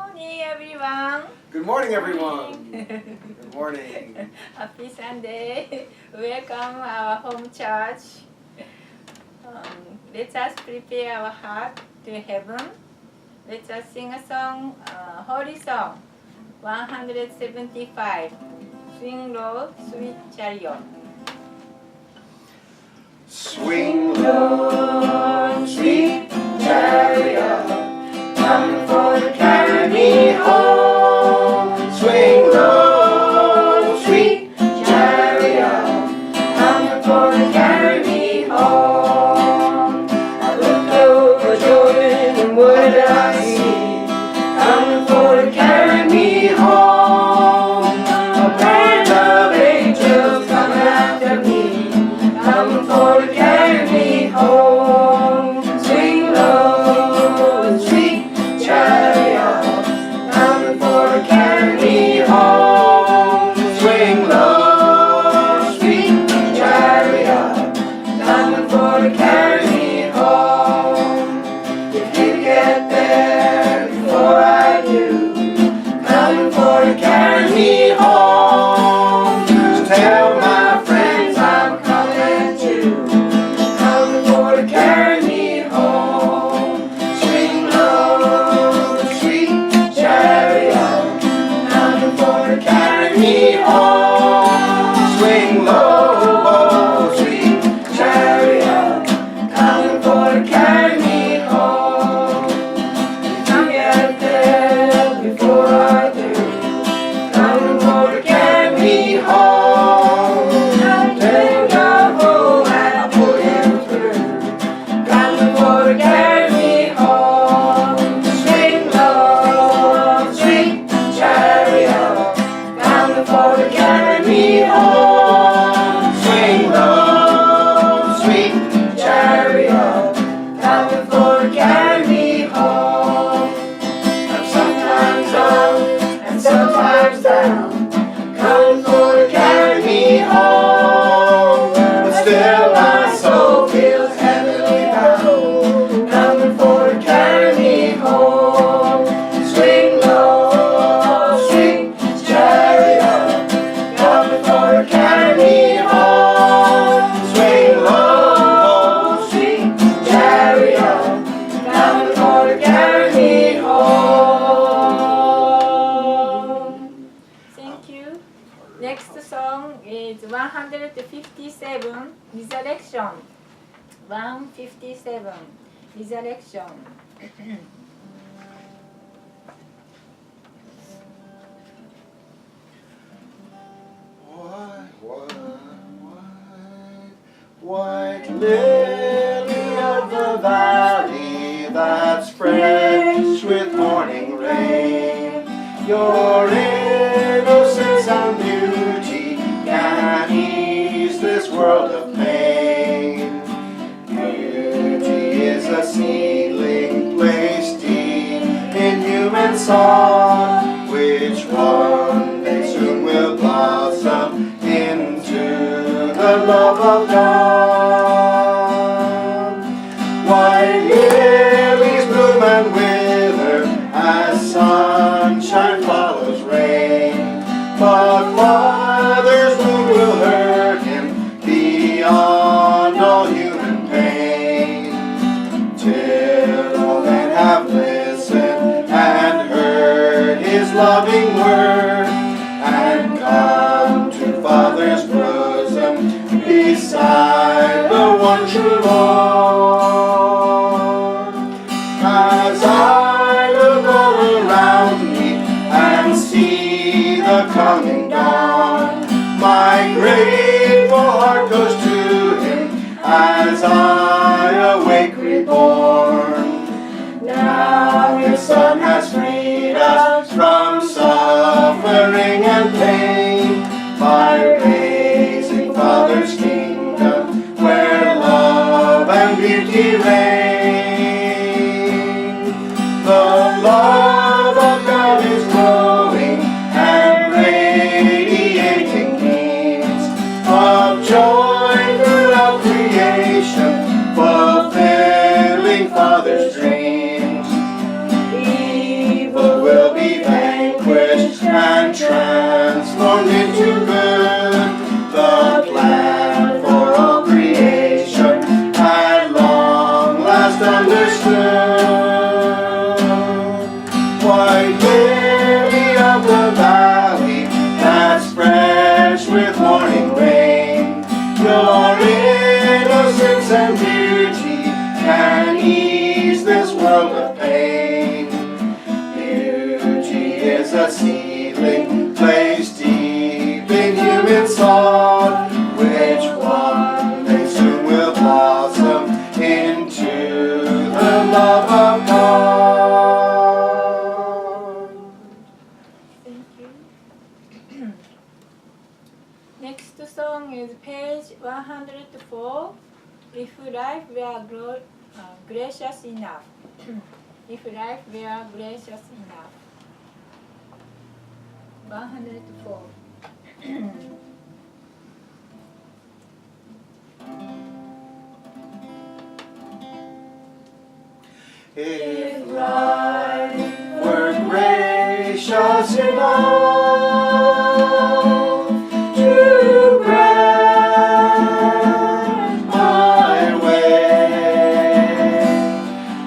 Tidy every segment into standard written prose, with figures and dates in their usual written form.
morning, everyone. Good morning, everyone. Good morning. Happy Sunday. Welcome our home church. Let us prepare our heart to heaven. Let us sing a song, holy song, 175. Swing low, sweet chariot. Swing low, sweet chariot, come for to carry me home. Swing low, sweet chariot, come for to carry me home. I looked over Jordan and what did I see? Coming for to carry me home. A band of angels coming after me, coming for to carry me home. Swing low, sweet chariot, coming for to carry me home. Swing low, sweet chariot, coming for to carry me home. If you get there before I do, coming for to carry me home. Tell my friends I'm coming too, coming for to carry me home. Swing low, sweet chariot, coming for to carry me home. Swing low, sweet chariot, coming for to carry me home. If you get there before I do, coming for to carry me home. Take your home and I'll pull you through, coming for to carry me home. Swing low, sweet chariot, coming for to carry me home. Swing low, sweet chariot, coming for to carry me home. I'm sometimes up and sometimes down, coming for to carry me home. But still my soul feels heavily bound, coming for to carry me home. Swing low, sweet chariot, coming for to carry me home. Swing low, sweet chariot, coming for to carry me home. Thank you. Next song is 157, Resurrection. 157, Resurrection. White lily of the valley that's fresh with morning rain, your innocence and beauty can ease this world of pain. Beauty is a seedling placed deep in human song, which one day soon will blossom into the love of God. White lilies bloom and wither as sunshine follows rain, but Father's wound will hurt him beyond all human pain. Till all men have listened and heard his loving word, and come to Father's bosom beside the one true Lord. As I look all around me and see the coming dawn, my grateful heart goes to him as I awake reborn. Now his Son has freed us from suffering and pain by raising Father's kingdom where love and beauty reign. The love of God is growing and radiating beams of joy throughout creation, fulfilling Father's dreams. Evil will be with morning rain. Your innocence and beauty can ease this world of pain. Beauty is a seedling placed deep in human soul, which one day soon will blossom into the love of God. Thank you. Next song is page 104. If life were gracious enough. If life were gracious enough. 104. If life were gracious enough to grant my way,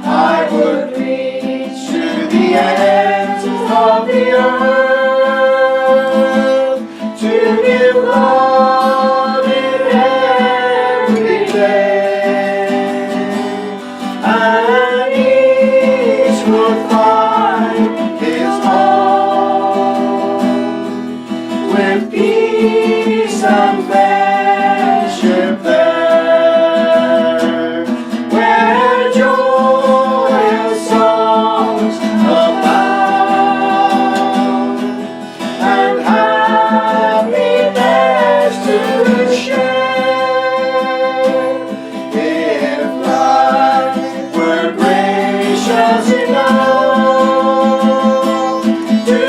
I would reach to the ends of the earth to give love in every day, and each would find his home with peace and friendship there, where joyous songs abound and happiness to share. If life were gracious enough to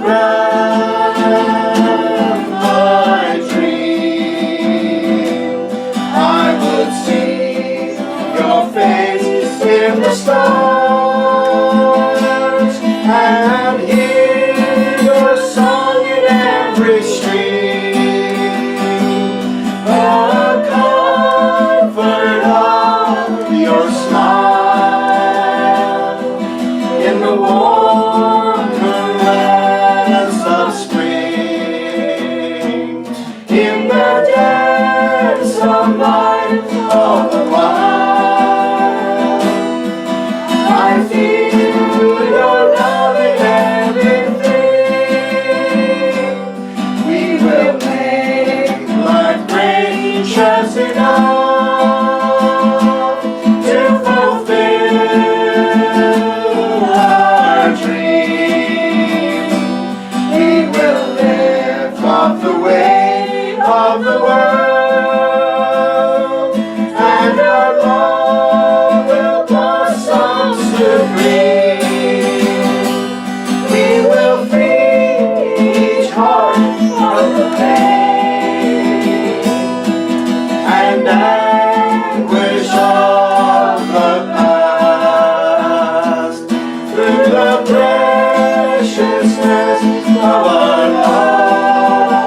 grant my dream, I would see your face in the stars and hear your song in every stream. The comfort of your smile in the warm caress of spring, in the dance of life all the while. I feel your love in everything. We will make life gracious enough to fulfill our dream. We will lift off the weight of the world, and our love will blossom supreme. We will free each heart from the pain and anguish of the past through the preciousness of our love.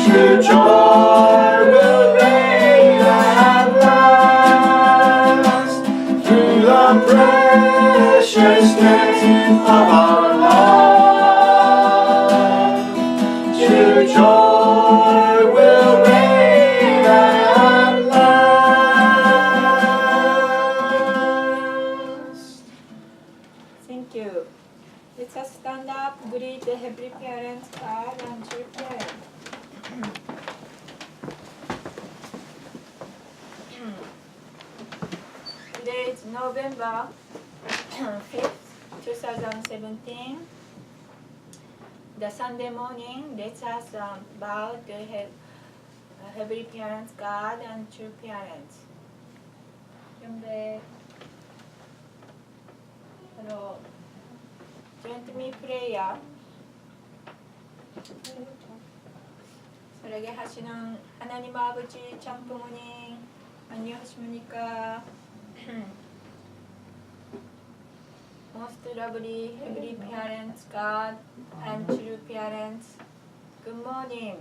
True joy will reign at last through the preciousness of our love. True joy will reign at last. Thank you. Let us stand up, greet the Heavenly Parents, God, and true parents. Today is November 5th, 2017. The Sunday morning, let us bow to Heavenly Parents, God, and true parents. 준비. 바로 Join me prayer. 설하게 하시는 하나님 아버지 참 부모님 안녕하십니까? Most lovely heavenly parents, God and true parents, good morning.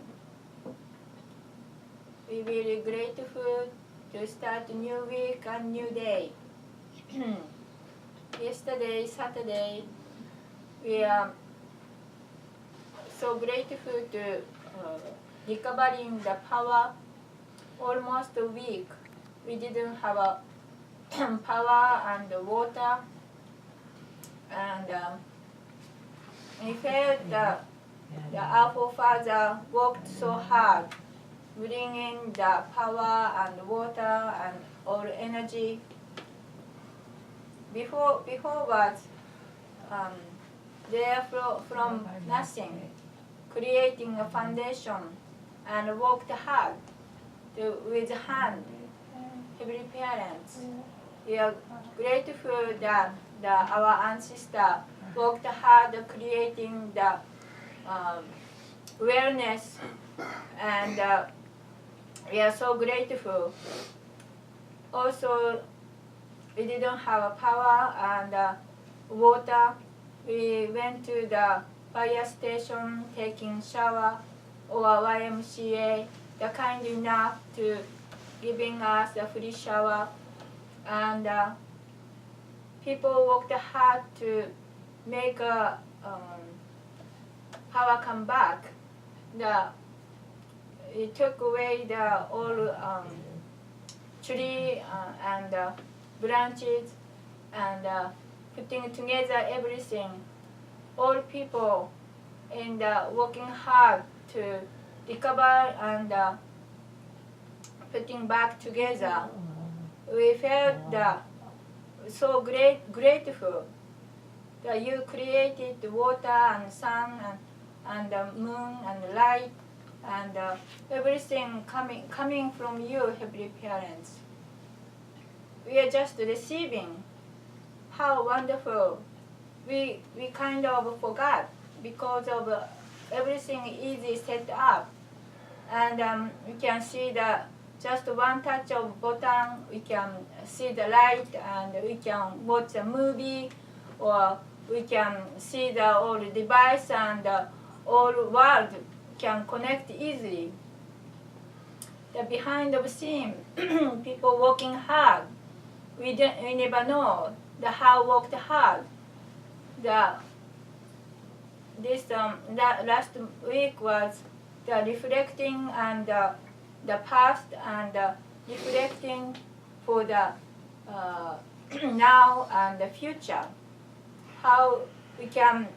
We will be grateful to start a new week and new day. Yesterday, Saturday, we are so grateful to recovering the power, almost a week. We didn't have a power and water, and we felt that our forefather worked so hard, bringing the power and water and all energy. Before was there from nothing, creating a foundation and worked hard with hand. Heavenly Parents, we are grateful that our ancestor worked hard creating the wellness, and we are so grateful. Also, we didn't have power and water. We went to the fire station taking shower, or YMCA, the kind enough to giving us a free shower, and people worked hard to make a power come back. It took away the all tree and branches and putting together everything. All people in working hard to recover and putting back together. We felt so grateful that you created the water and sun and the moon and light and everything coming from you, Heavenly Parents. We are just receiving. How wonderful. We kind of forgot because of everything easy set up, and we can see that just one touch of button, we can see the light and we can watch a movie, or we can see the all device and all world can connect easily. The behind the scene, people working hard. We never know how worked hard. That last week was the reflecting and the past and reflecting for the now and the future. How we can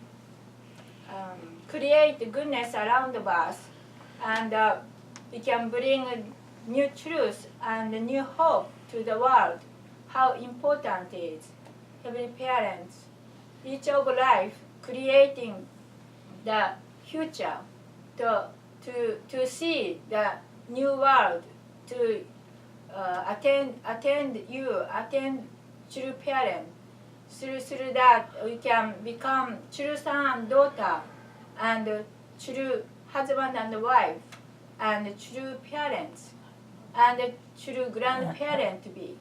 create the goodness around us, and we can bring a new truth and a new hope to the world. How important it is. Heavenly Parents, each of life creating the future to see the new world, to attend true parent. Through that we can become true son and daughter, and true husband and wife, and true parents, and true grandparent to be.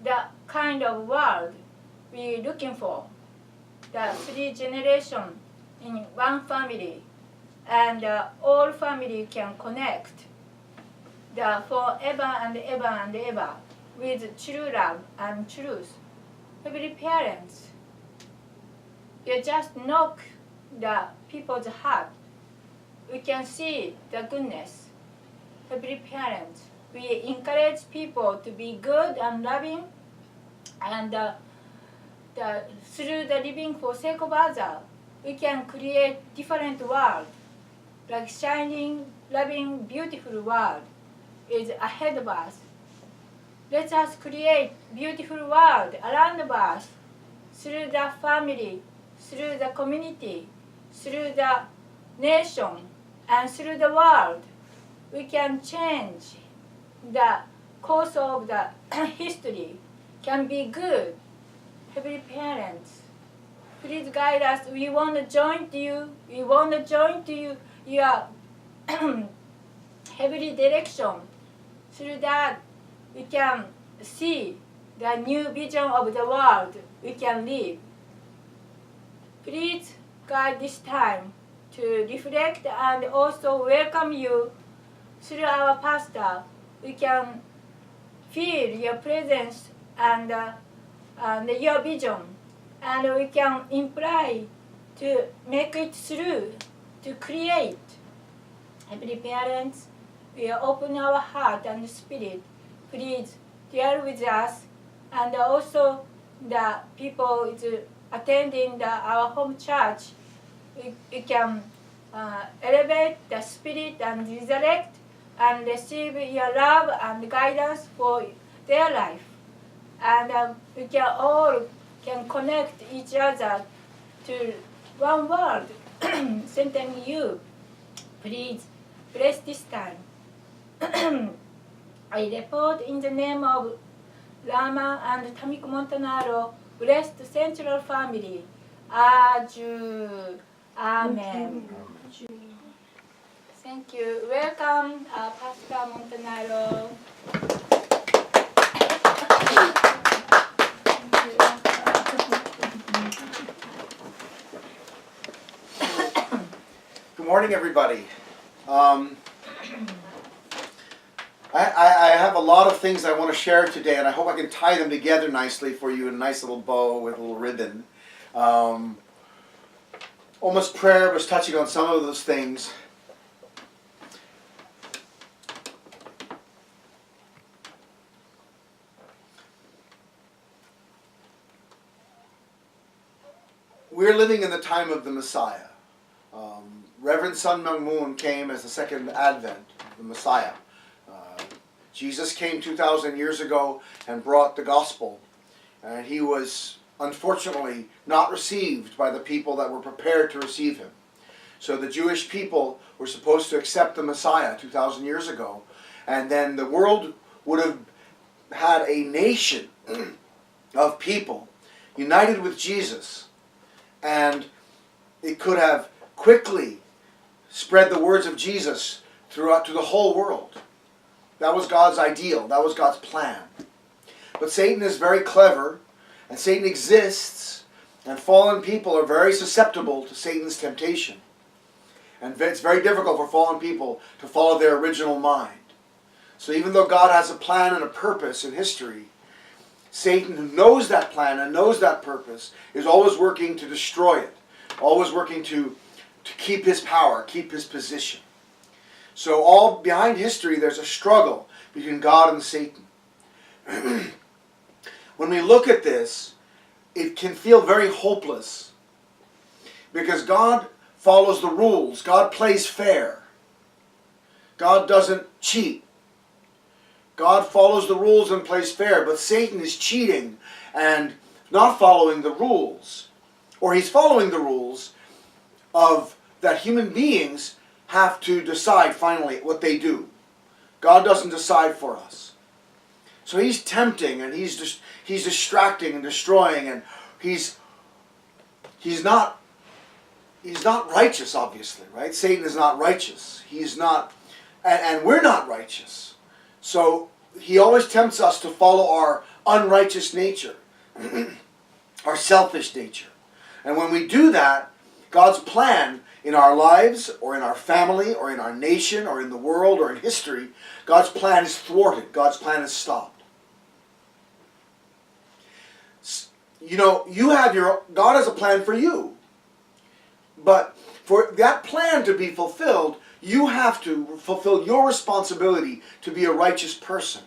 The kind of world we're looking for. The 3 generations in one family, and all family can connect the forever and ever and ever with true love and truth. Heavenly Parents, you just knock the people's heart. We can see the goodness. Heavenly Parents, we encourage people to be good and loving, and through the living for sake of others, we can create different world. Like shining, loving, beautiful world is ahead of us. Let us create beautiful world around us through the family, through the community, through the nation, and through the world. We can change the course of the history, can be good. Heavenly Parents, please guide us. We want to join to you. We want to join to you your heavenly direction. Through that, we can see the new vision of the world we can live. Please guide this time to reflect and also welcome you through our pastor. We can feel your presence and your vision, and we can imply to make it through, to create Heavenly Parents, we open our heart and spirit. Please deal with us, and also the people is attending our home church. We can elevate the spirit and resurrect and receive your love and guidance for their life. And we can all can connect each other to one world, centering you. Please bless this time. I report in the name of Lama and Tamiko Montanaro, blessed central family. Aju. Amen. Thank you. Welcome, Pastor Montanaro. Good morning, everybody. I have a lot of things I want to share today, and I hope I can tie them together nicely for you in a nice little bow with a little ribbon. Almost prayer was touching on some of those things. We're living in the time of the Messiah. Reverend Moon came as the second advent, the Messiah. Jesus came 2,000 years ago and brought the gospel. And he was, unfortunately, not received by the people that were prepared to receive him. So the Jewish people were supposed to accept the Messiah 2,000 years ago. And then the world would have had a nation of people united with Jesus. And it could have quickly spread the words of Jesus throughout to the whole world. That was God's ideal. That was God's plan. But Satan is very clever, and Satan exists, and fallen people are very susceptible to Satan's temptation. And it's very difficult for fallen people to follow their original mind. So even though God has a plan and a purpose in history, Satan, who knows that plan and knows that purpose, is always working to destroy it. Always working to keep his power, keep his position. So all behind history, there's a struggle between God and Satan. When we look at this, it can feel very hopeless. Because God follows the rules. God plays fair. God doesn't cheat. God follows the rules and plays fair. But Satan is cheating and not following the rules. Or he's following the rules of that human beings have to decide finally what they do. God doesn't decide for us. So he's tempting and he's distracting and destroying, and he's not righteous, obviously, right? Satan is not righteous. He's not, and we're not righteous. So he always tempts us to follow our unrighteous nature, our selfish nature. And when we do that, God's plan in our lives, or in our family, or in our nation, or in the world, or in history, God's plan is thwarted. God's plan is stopped. You know, God has a plan for you. But for that plan to be fulfilled, you have to fulfill your responsibility to be a righteous person.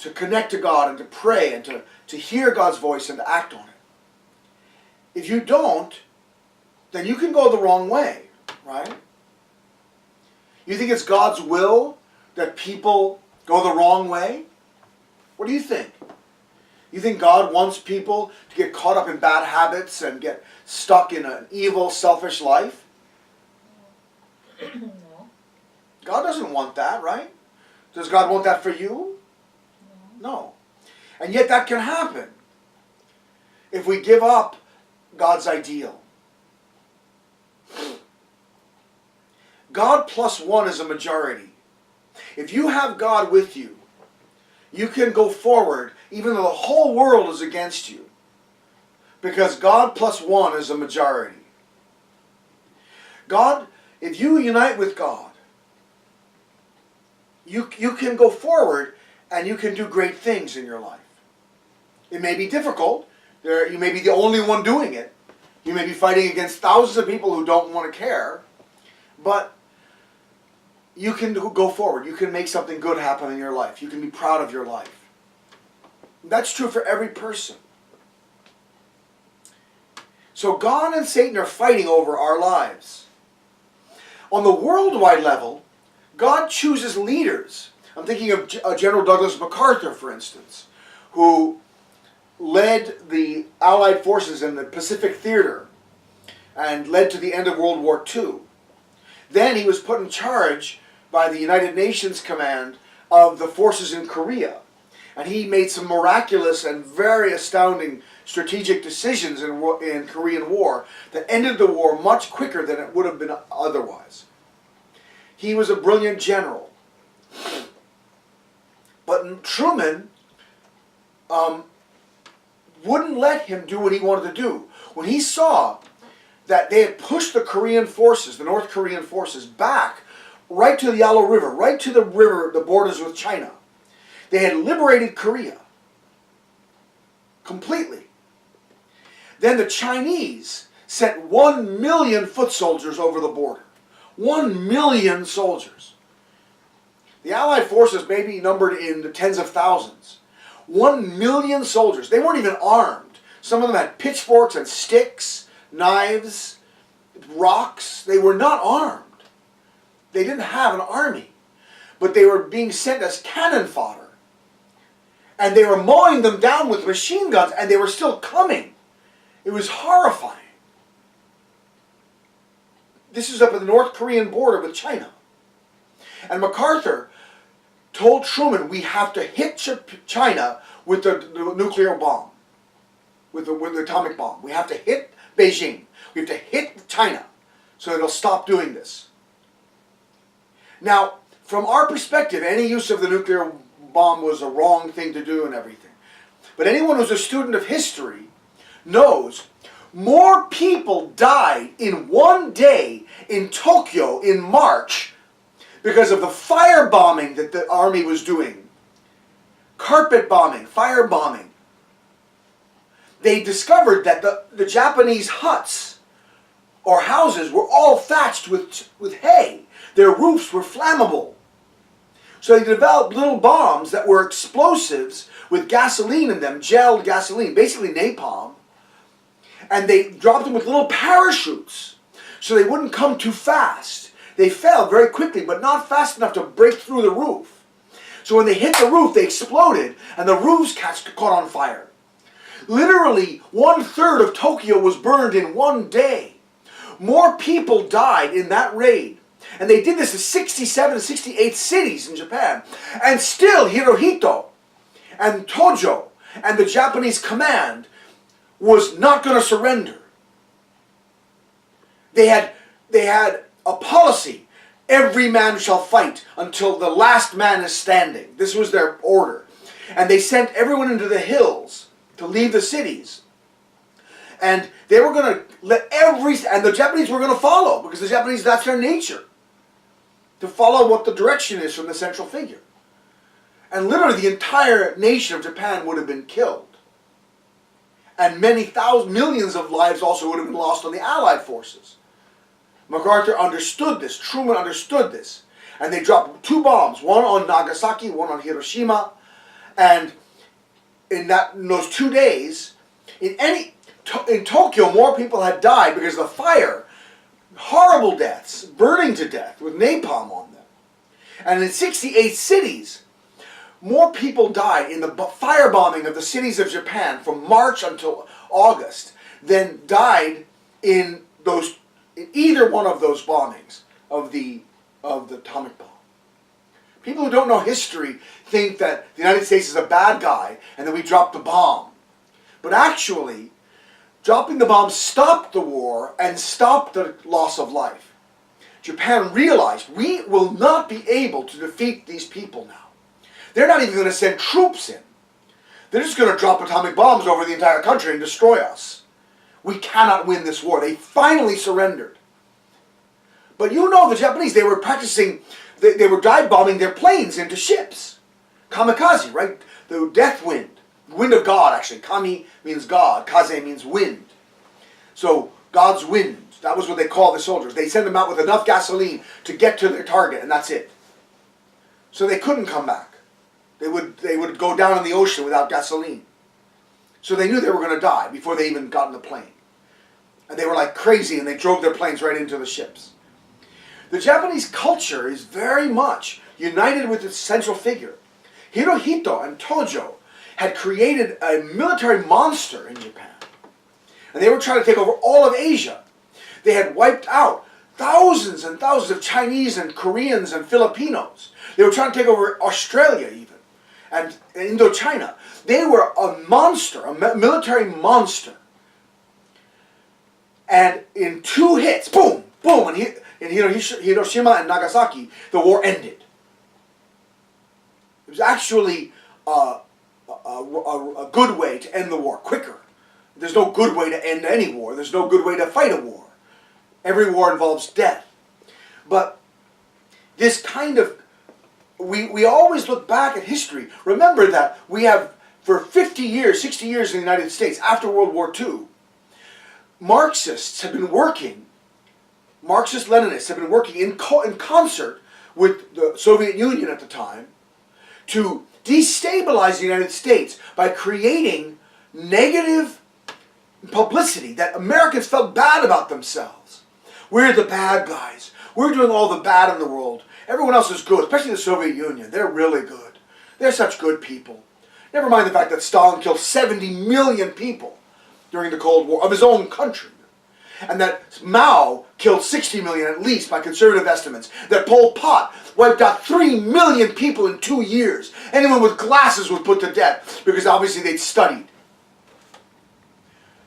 To connect to God and to pray and to hear God's voice and to act on it. If you don't, then you can go the wrong way, right? You think it's God's will that people go the wrong way? What do you think? You think God wants people to get caught up in bad habits and get stuck in an evil, selfish life? No. God doesn't want that, right? Does God want that for you? No. And yet that can happen if we give up God's ideal. God plus one is a majority. If you have God with you, you can go forward even though the whole world is against you. Because God plus one is a majority. God, if you unite with God, you can go forward and you can do great things in your life. It may be difficult. You may be the only one doing it. You may be fighting against thousands of people who don't want to care. But you can go forward. You can make something good happen in your life. You can be proud of your life. That's true for every person. So God and Satan are fighting over our lives. On the worldwide level, God chooses leaders. I'm thinking of General Douglas MacArthur, for instance, who led the Allied forces in the Pacific Theater and led to the end of World War II. Then he was put in charge by the United Nations Command of the forces in Korea. And he made some miraculous and very astounding strategic decisions in Korean War that ended the war much quicker than it would have been otherwise. He was a brilliant general. But Truman wouldn't let him do what he wanted to do. When he saw that they had pushed the Korean forces, the North Korean forces, back right to the Yalu River, right to the river, the borders with China. They had liberated Korea completely. Then the Chinese sent 1 million foot soldiers over the border. 1 million soldiers. The Allied forces may be numbered in the tens of thousands. 1 million soldiers. They weren't even armed. Some of them had pitchforks and sticks, knives, rocks. They were not armed. They didn't have an army. But they were being sent as cannon fodder. And they were mowing them down with machine guns, and they were still coming. It was horrifying. This is up at the North Korean border with China. And MacArthur told Truman, we have to hit China with the nuclear bomb, with the atomic bomb. We have to hit Beijing. We have to hit China so it'll stop doing this. Now, from our perspective, any use of the nuclear bomb was a wrong thing to do and everything. But anyone who's a student of history knows more people died in one day in Tokyo in March because of the firebombing that the army was doing. Carpet bombing, firebombing. They discovered that the Japanese huts or houses were all thatched with hay. Their roofs were flammable. So they developed little bombs that were explosives with gasoline in them, gelled gasoline, basically napalm. And they dropped them with little parachutes so they wouldn't come too fast. They fell very quickly, but not fast enough to break through the roof. So when they hit the roof, they exploded, and the roofs caught on fire. Literally, 1/3 of Tokyo was burned in one day. More people died in that raid. And they did this in 67 to 68 cities in Japan. And still Hirohito and Tojo and the Japanese command was not going to surrender. They had a policy. Every man shall fight until the last man is standing. This was their order. And they sent everyone into the hills to leave the cities. And they were going to and the Japanese were going to follow, because the Japanese, that's their nature, to follow what the direction is from the central figure. And literally the entire nation of Japan would have been killed. And millions of lives also would have been lost on the Allied forces. MacArthur understood this. Truman understood this. And they dropped 2 bombs, one on Nagasaki, one on Hiroshima. And in those 2 days, in Tokyo, more people had died because of the fire. Horrible deaths, burning to death with napalm on them. And in 68 cities, more people died in the firebombing of the cities of Japan from March until August than died in either one of those bombings of the atomic bomb. People who don't know history think that the United States is a bad guy and that we dropped the bomb. But actually, dropping the bomb stopped the war and stopped the loss of life. Japan realized, we will not be able to defeat these people now. They're not even going to send troops in. They're just going to drop atomic bombs over the entire country and destroy us. We cannot win this war. They finally surrendered. But you know the Japanese, they were practicing, they were dive bombing their planes into ships. Kamikaze, right? The death wind. Wind of God, actually. Kami means God. Kaze means wind. So, God's wind. That was what they called the soldiers. They send them out with enough gasoline to get to their target, and that's it. So they couldn't come back. They would go down in the ocean without gasoline. So they knew they were going to die before they even got in the plane. And they were like crazy, and they drove their planes right into the ships. The Japanese culture is very much united with its central figure. Hirohito and Tojo had created a military monster in Japan. And they were trying to take over all of Asia. They had wiped out thousands and thousands of Chinese and Koreans and Filipinos. They were trying to take over Australia even, and Indochina. They were a monster, a military monster. And in 2 hits, boom, boom, in Hiroshima and Nagasaki, the war ended. It was actually a good way to end the war, quicker. There's no good way to end any war. There's no good way to fight a war. Every war involves death. But this kind of, we always look back at history. Remember that we have, for 50 years, 60 years in the United States, after World War II, Marxists have been working, Marxist-Leninists have been working in concert with the Soviet Union at the time to destabilize the United States by creating negative publicity that Americans felt bad about themselves. We're the bad guys. We're doing all the bad in the world. Everyone else is good, especially the Soviet Union. They're really good. They're such good people. Never mind the fact that Stalin killed 70 million people during the Cold War of his own country. And that Mao killed 60 million at least by conservative estimates. That Pol Pot wiped out 3 million people in 2 years. Anyone with glasses was put to death because obviously they'd studied.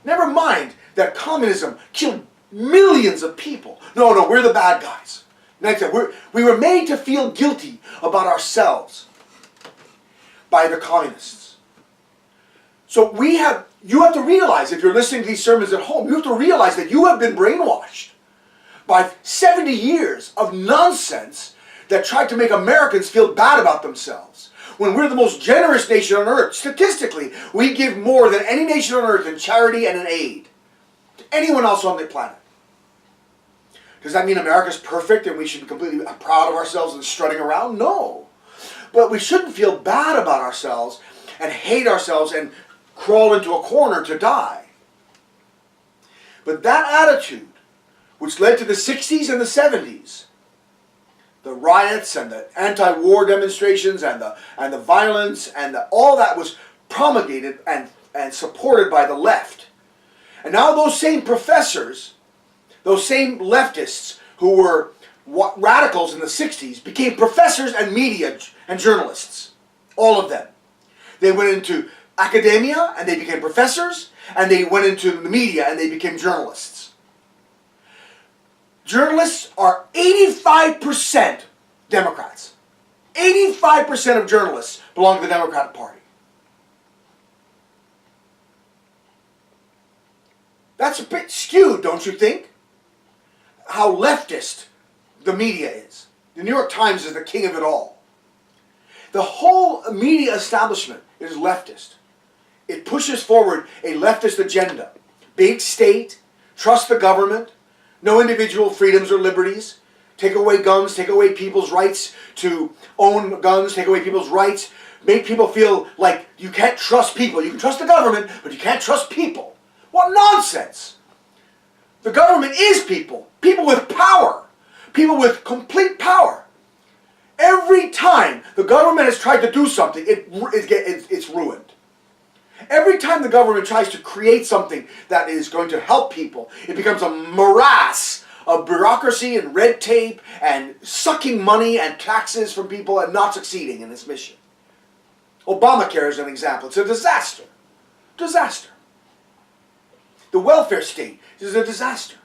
Never mind that communism killed millions of people. No, we're the bad guys. We were made to feel guilty about ourselves by the communists. So you have to realize, if you're listening to these sermons at home, you have to realize that you have been brainwashed by 70 years of nonsense that tried to make Americans feel bad about themselves. When we're the most generous nation on earth, statistically, we give more than any nation on earth in charity and in aid to anyone else on the planet. Does that mean America's perfect and we should be completely proud of ourselves and strutting around? No. But we shouldn't feel bad about ourselves and hate ourselves and crawl into a corner to die. But that attitude, which led to the 60s and the 70s, the riots and the anti-war demonstrations and the violence and all that was promulgated and supported by the left. And now those same professors, those same leftists who were radicals in the 60s became professors and media and journalists. All of them. They went into academia and they became professors, and they went into the media and they became journalists. Journalists are 85% Democrats. 85% of journalists belong to the Democratic Party. That's a bit skewed, don't you think? How leftist the media is. The New York Times is the king of it all. The whole media establishment is leftist. It pushes forward a leftist agenda. Big state, trust the government, no individual freedoms or liberties, take away guns, take away people's rights to own guns, take away people's rights, make people feel like you can't trust people. You can trust the government, but you can't trust people. What nonsense! The government is people. People with power. People with complete power. Every time the government has tried to do something, it's ruined. Every time the government tries to create something that is going to help people, it becomes a morass of bureaucracy and red tape and sucking money and taxes from people and not succeeding in its mission. Obamacare is an example. It's a disaster. Disaster. The welfare state is a disaster.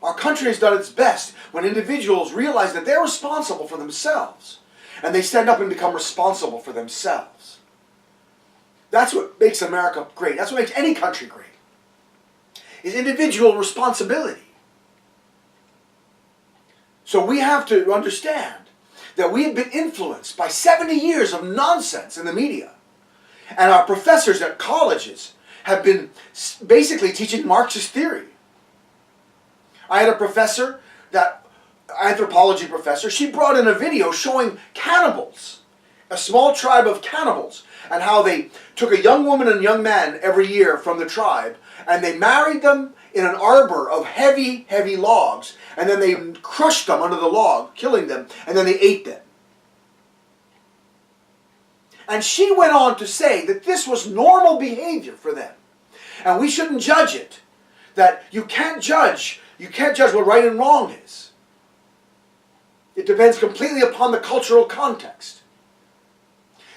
Our country has done its best when individuals realize that they're responsible for themselves. And they stand up and become responsible for themselves. That's what makes America great. That's what makes any country great. Is individual responsibility. So we have to understand that we have been influenced by 70 years of nonsense in the media. And our professors at colleges have been basically teaching Marxist theory. I had a professor, that anthropology professor, she brought in a video showing cannibals, a small tribe of cannibals, and how they took a young woman and a young man every year from the tribe, and they married them in an arbor of heavy, heavy logs, and then they crushed them under the log, killing them, and then they ate them. And she went on to say that this was normal behavior for them, and we shouldn't judge it. That you can't judge what right and wrong is. It depends completely upon the cultural context.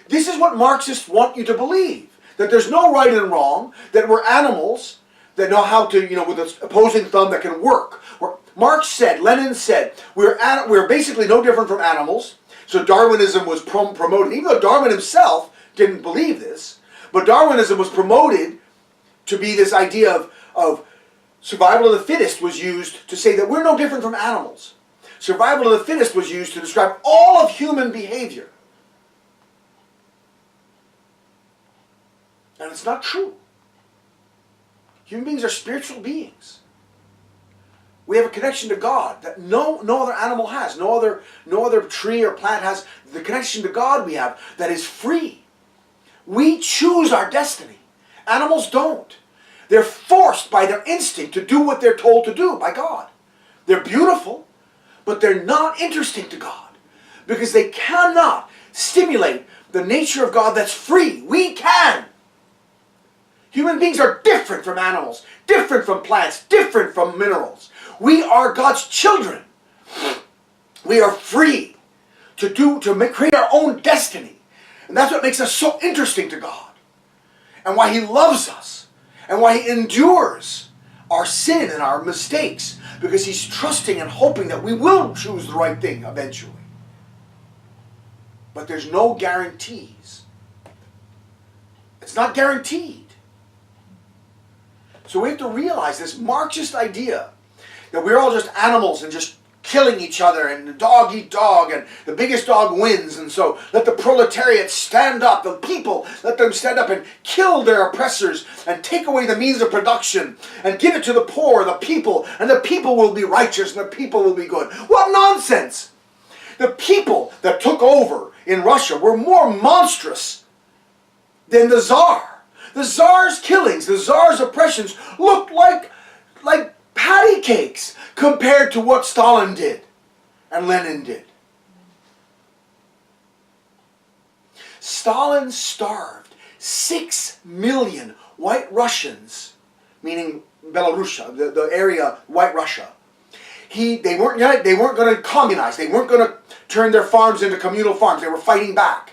This is what Marxists want you to believe, that there's no right and wrong, that we're animals that know how to, with an opposing thumb that can work. Marx said, Lenin said, we're basically no different from animals. So Darwinism was promoted, even though Darwin himself didn't believe this, but Darwinism was promoted to be this idea of survival of the fittest was used to say that we're no different from animals. Survival of the fittest was used to describe all of human behavior. And it's not true. Human beings are spiritual beings. We have a connection to God that no other animal has. No other tree or plant has. The connection to God we have that is free. We choose our destiny. Animals don't. They're forced by their instinct to do what they're told to do by God. They're beautiful, but they're not interesting to God because they cannot stimulate the nature of God that's free. We can. Human beings are different from animals, different from plants, different from minerals. We are God's children. We are free to create our own destiny. And that's what makes us so interesting to God. And why He loves us. And why He endures our sin and our mistakes. Because He's trusting and hoping that we will choose the right thing eventually. But there's no guarantees. It's not guaranteed. So we have to realize this Marxist idea that we're all just animals and just killing each other and dog eat dog and the biggest dog wins, and so let the proletariat stand up, the people, let them stand up and kill their oppressors and take away the means of production and give it to the poor, the people, and the people will be righteous and the people will be good. What nonsense! The people that took over in Russia were more monstrous than the Tsar. The Tsar's killings, the Tsar's oppressions looked like patty cakes compared to what Stalin did and Lenin did. Stalin starved 6 million white Russians, meaning Belarusia, the area, White Russia. They weren't going to communize. They weren't going to turn their farms into communal farms. They were fighting back.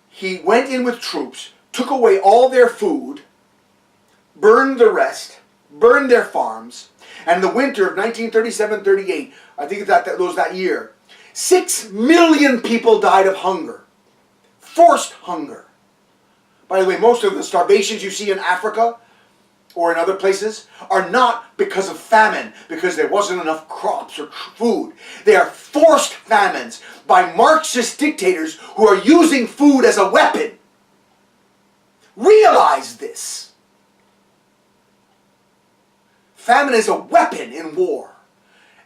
He went in with troops, took away all their food, burned the rest, burned their farms, and in the winter of 1937-38, I think that was that year, 6 million people died of hunger. Forced hunger. By the way, most of the starvations you see in Africa or in other places are not because of famine, because there wasn't enough crops or food. They are forced famines by Marxist dictators who are using food as a weapon. Realize this. Famine is a weapon in war.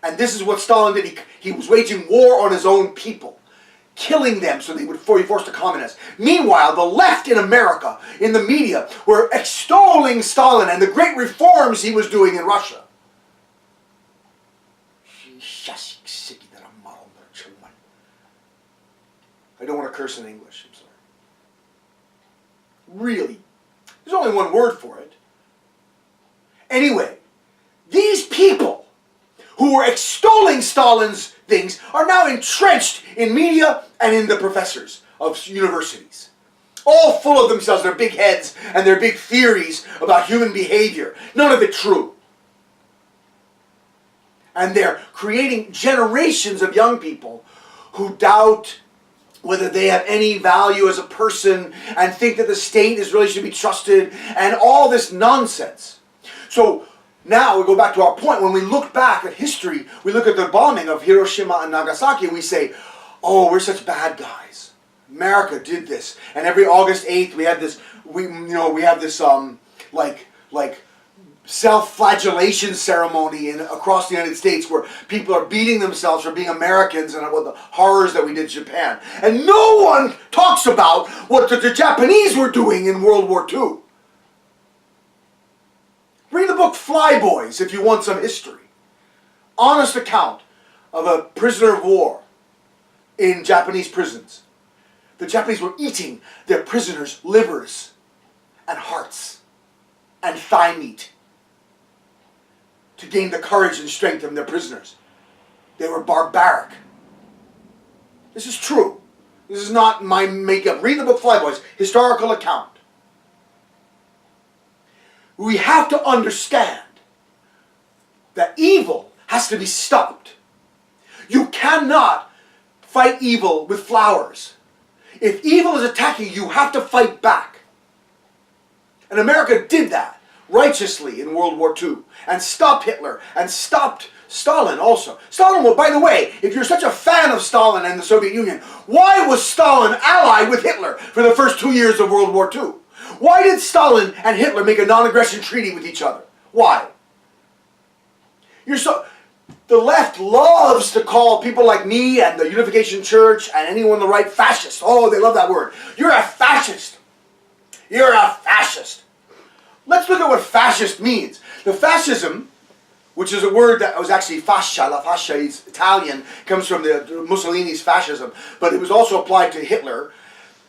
And this is what Stalin did. He was waging war on his own people, killing them so they would be forced to communize. Meanwhile, the left in America, in the media, were extolling Stalin and the great reforms he was doing in Russia. I don't want to curse in English, I'm sorry. Really. There's only one word for it. Anyway, these people who were extolling Stalin's things are now entrenched in media and in the professors of universities. All full of themselves, their big heads and their big theories about human behavior. None of it true. And they're creating generations of young people who doubt whether they have any value as a person and think that the state really should be trusted and all this nonsense. So now we go back to our point. When we look back at history, we look at the bombing of Hiroshima and Nagasaki and we say, oh, we're such bad guys. America did this. And every August 8th we had this, self-flagellation ceremony across the United States where people are beating themselves for being Americans and what the horrors that we did in Japan. And no one talks about what the Japanese were doing in World War II. Read the book Flyboys if you want some history. Honest account of a prisoner of war in Japanese prisons. The Japanese were eating their prisoners' livers and hearts and thigh meat to gain the courage and strength of their prisoners. They were barbaric. This is true. This is not my makeup. Read the book Flyboys, historical account. We have to understand that evil has to be stopped. You cannot fight evil with flowers. If evil is attacking you, you have to fight back. And America did that righteously in World War II and stopped Hitler and stopped Stalin also. Stalin, well, by the way, if you're such a fan of Stalin and the Soviet Union, why was Stalin allied with Hitler for the first 2 years of World War II? Why did Stalin and Hitler make a non-aggression treaty with each other? Why? The left loves to call people like me and the Unification Church and anyone on the right fascist. Oh, they love that word. You're a fascist. You're a fascist. Let's look at what fascist means. The fascism, which is a word that was actually fascia, la fascia is Italian, comes from the Mussolini's fascism, but it was also applied to Hitler.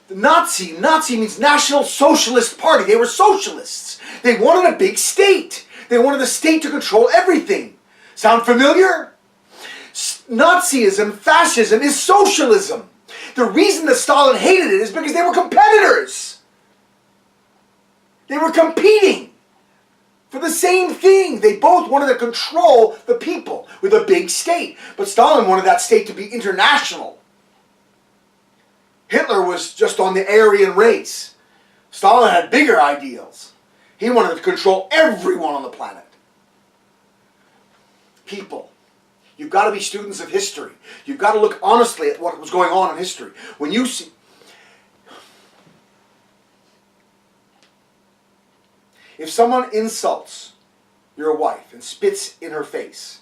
The Nazi means National Socialist Party. They were socialists. They wanted a big state. They wanted the state to control everything. Sound familiar? Nazism, fascism is socialism. The reason that Stalin hated it is because they were competitors. They were competing for the same thing. They both wanted to control the people with a big state. But Stalin wanted that state to be international. Hitler was just on the Aryan race. Stalin had bigger ideals. He wanted to control everyone on the planet. People. You've got to be students of history. You've got to look honestly at what was going on in history. When you see... If someone insults your wife and spits in her face,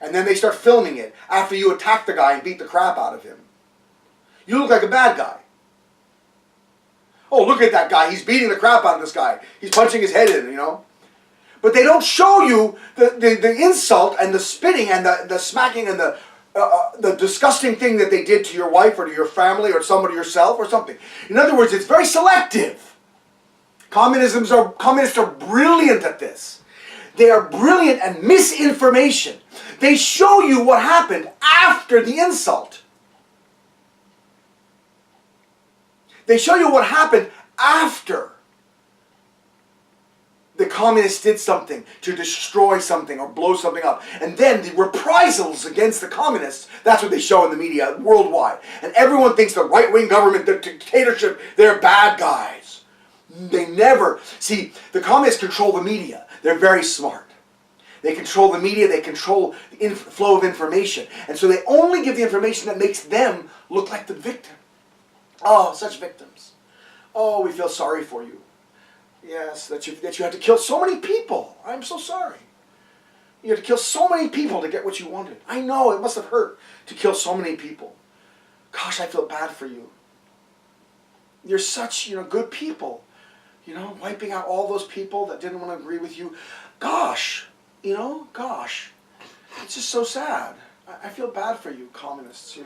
and then they start filming it after you attack the guy and beat the crap out of him, you look like a bad guy. Oh, look at that guy. He's beating the crap out of this guy. He's punching his head in, you know. But they don't show you the insult and the spitting and the smacking and the disgusting thing that they did to your wife or to your family or somebody yourself or something. In other words, it's very selective. Communists are brilliant at this. They are brilliant at misinformation. They show you what happened after the insult. They show you what happened after the communists did something to destroy something or blow something up. And then the reprisals against the communists, that's what they show in the media worldwide. And everyone thinks the right-wing government, the dictatorship, they're bad guys. They never... See, the communists control the media. They're very smart. They control the media, they control the flow of information. And so they only give the information that makes them look like the victim. Oh, such victims. Oh, we feel sorry for you. Yes, that you had to kill so many people. I'm so sorry. You had to kill so many people to get what you wanted. I know, it must have hurt to kill so many people. Gosh, I feel bad for you. You're such, good people. Wiping out all those people that didn't want to agree with you. Gosh, gosh. It's just so sad. I feel bad for you, communists,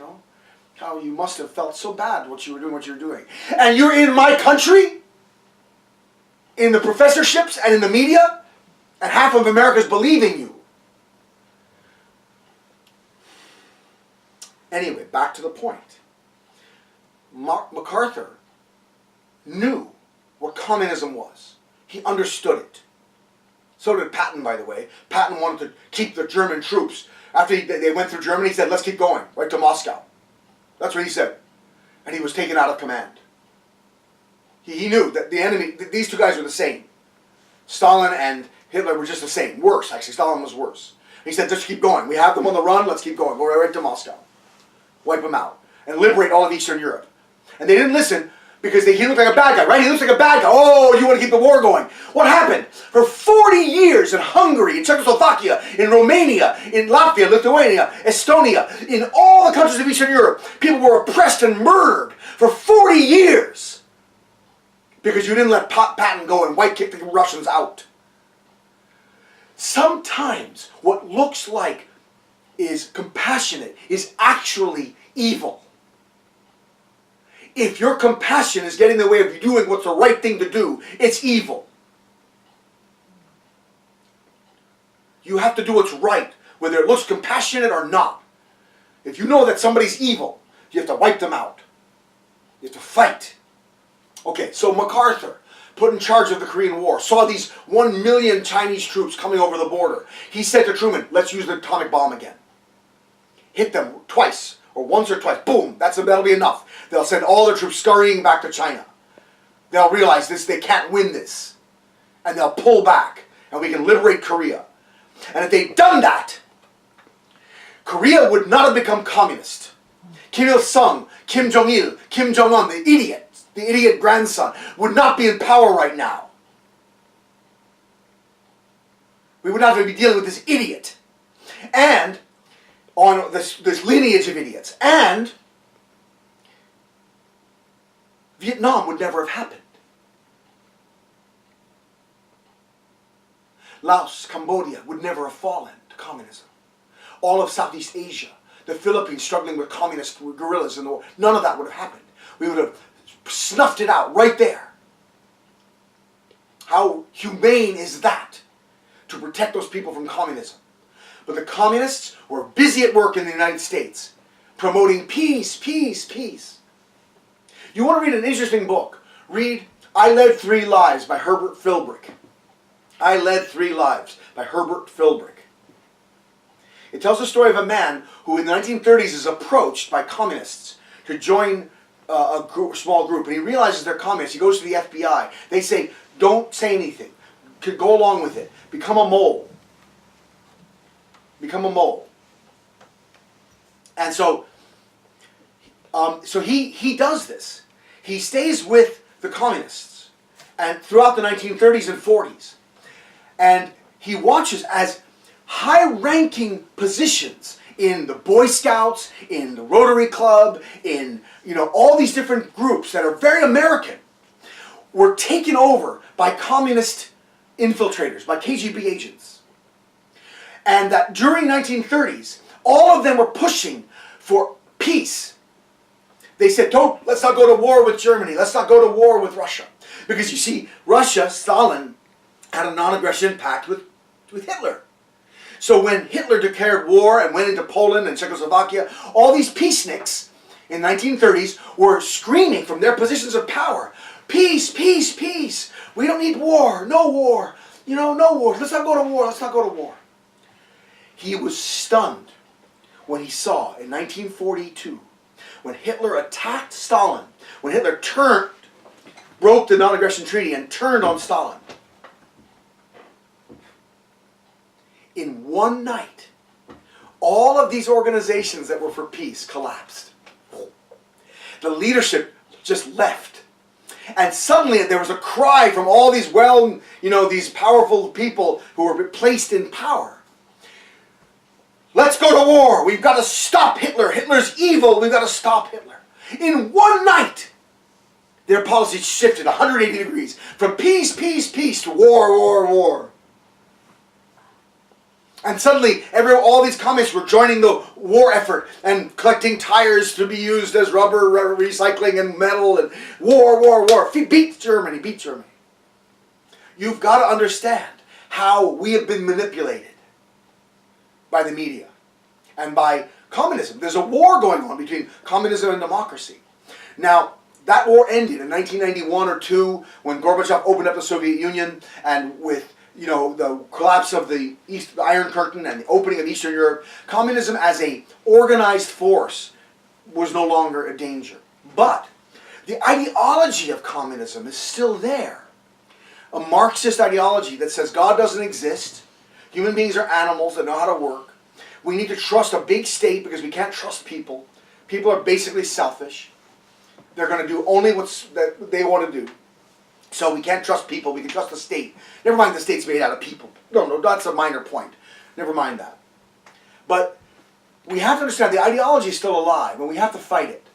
How you must have felt so bad what you were doing. And you're in my country? In the professorships and in the media? And half of America's believing you. Anyway, back to the point. MacArthur knew what communism was. He understood it. So did Patton, by the way. Patton wanted to keep the German troops. After they went through Germany, he said, let's keep going, right to Moscow. That's what he said. And he was taken out of command. He knew that the enemy, these two guys were the same. Stalin and Hitler were just the same. Worse, actually. Stalin was worse. He said, just keep going. We have them on the run, let's keep going. Go right to Moscow. Wipe them out. And liberate all of Eastern Europe. And they didn't listen Because he looked like a bad guy, right? He looks like a bad guy. Oh, you want to keep the war going. What happened? For 40 years in Hungary, in Czechoslovakia, in Romania, in Latvia, Lithuania, Estonia, in all the countries of Eastern Europe, people were oppressed and murdered for 40 years. Because you didn't let Patton go and white kick the Russians out. Sometimes what looks like is compassionate is actually evil. If your compassion is getting in the way of you doing what's the right thing to do, it's evil. You have to do what's right, whether it looks compassionate or not. If you know that somebody's evil, you have to wipe them out. You have to fight. Okay, so MacArthur, put in charge of the Korean War, saw these 1 million Chinese troops coming over the border. He said to Truman, let's use the atomic bomb again. Hit them twice, or once or twice. Boom, that'll be enough. They'll send all their troops scurrying back to China. They'll realize they can't win this. And they'll pull back, and we can liberate Korea. And if they'd done that, Korea would not have become communist. Kim Il-sung, Kim Jong-il, Kim Jong-un, the idiot grandson, would not be in power right now. We would not have to be dealing with this idiot. And on this lineage of idiots. And Vietnam would never have happened. Laos, Cambodia would never have fallen to communism. All of Southeast Asia, the Philippines struggling with communist guerrillas in the war, none of that would have happened. We would have snuffed it out right there. How humane is that to protect those people from communism? But the communists were busy at work in the United States promoting peace, peace, peace. You want to read an interesting book? Read I Led 3 Lives by Herbert Philbrick. I Led 3 Lives by Herbert Philbrick. It tells the story of a man who in the 1930s is approached by communists to join a small group, and he realizes they're communists. He goes to the FBI. They say, don't say anything. Go along with it. Become a mole. Become a mole. And so he does this. He stays with the communists and throughout the 1930s and 40s. And he watches as high-ranking positions in the Boy Scouts, in the Rotary Club, in all these different groups that are very American, were taken over by communist infiltrators, by KGB agents. And that during 1930s, all of them were pushing for peace. They said, let's not go to war with Germany. Let's not go to war with Russia. Because you see, Russia, Stalin, had a non-aggression pact with Hitler. So when Hitler declared war and went into Poland and Czechoslovakia, all these peaceniks in the 1930s were screaming from their positions of power, peace, peace, peace. We don't need war. No war. No war. Let's not go to war. Let's not go to war. He was stunned when he saw in 1942, when Hitler attacked Stalin, when Hitler broke the non-aggression treaty and turned on Stalin. In one night, all of these organizations that were for peace collapsed. The leadership just left. And suddenly there was a cry from all these these powerful people who were placed in power. Let's go to war. We've got to stop Hitler. Hitler's evil. We've got to stop Hitler. In one night, their policy shifted 180 degrees. From peace, peace, peace to war, war, war. And suddenly, all these communists were joining the war effort and collecting tires to be used as rubber, recycling, and metal, and war, war, war. Beat Germany, beat Germany. You've got to understand how we have been manipulated by the media and by communism. There's a war going on between communism and democracy. Now, that war ended in 1991 or 2 when Gorbachev opened up the Soviet Union, and with the collapse of the Iron Curtain and the opening of Eastern Europe, communism as a organized force was no longer a danger. But the ideology of communism is still there. A Marxist ideology that says God doesn't exist, human beings are animals that know how to work, we need to trust a big state because we can't trust people, people are basically selfish, They're going to do only that they want to do. So we can't trust people. We can trust the state. Never mind the state's made out of people. No, that's a minor point. Never mind that. But we have to understand the ideology is still alive, and we have to fight it.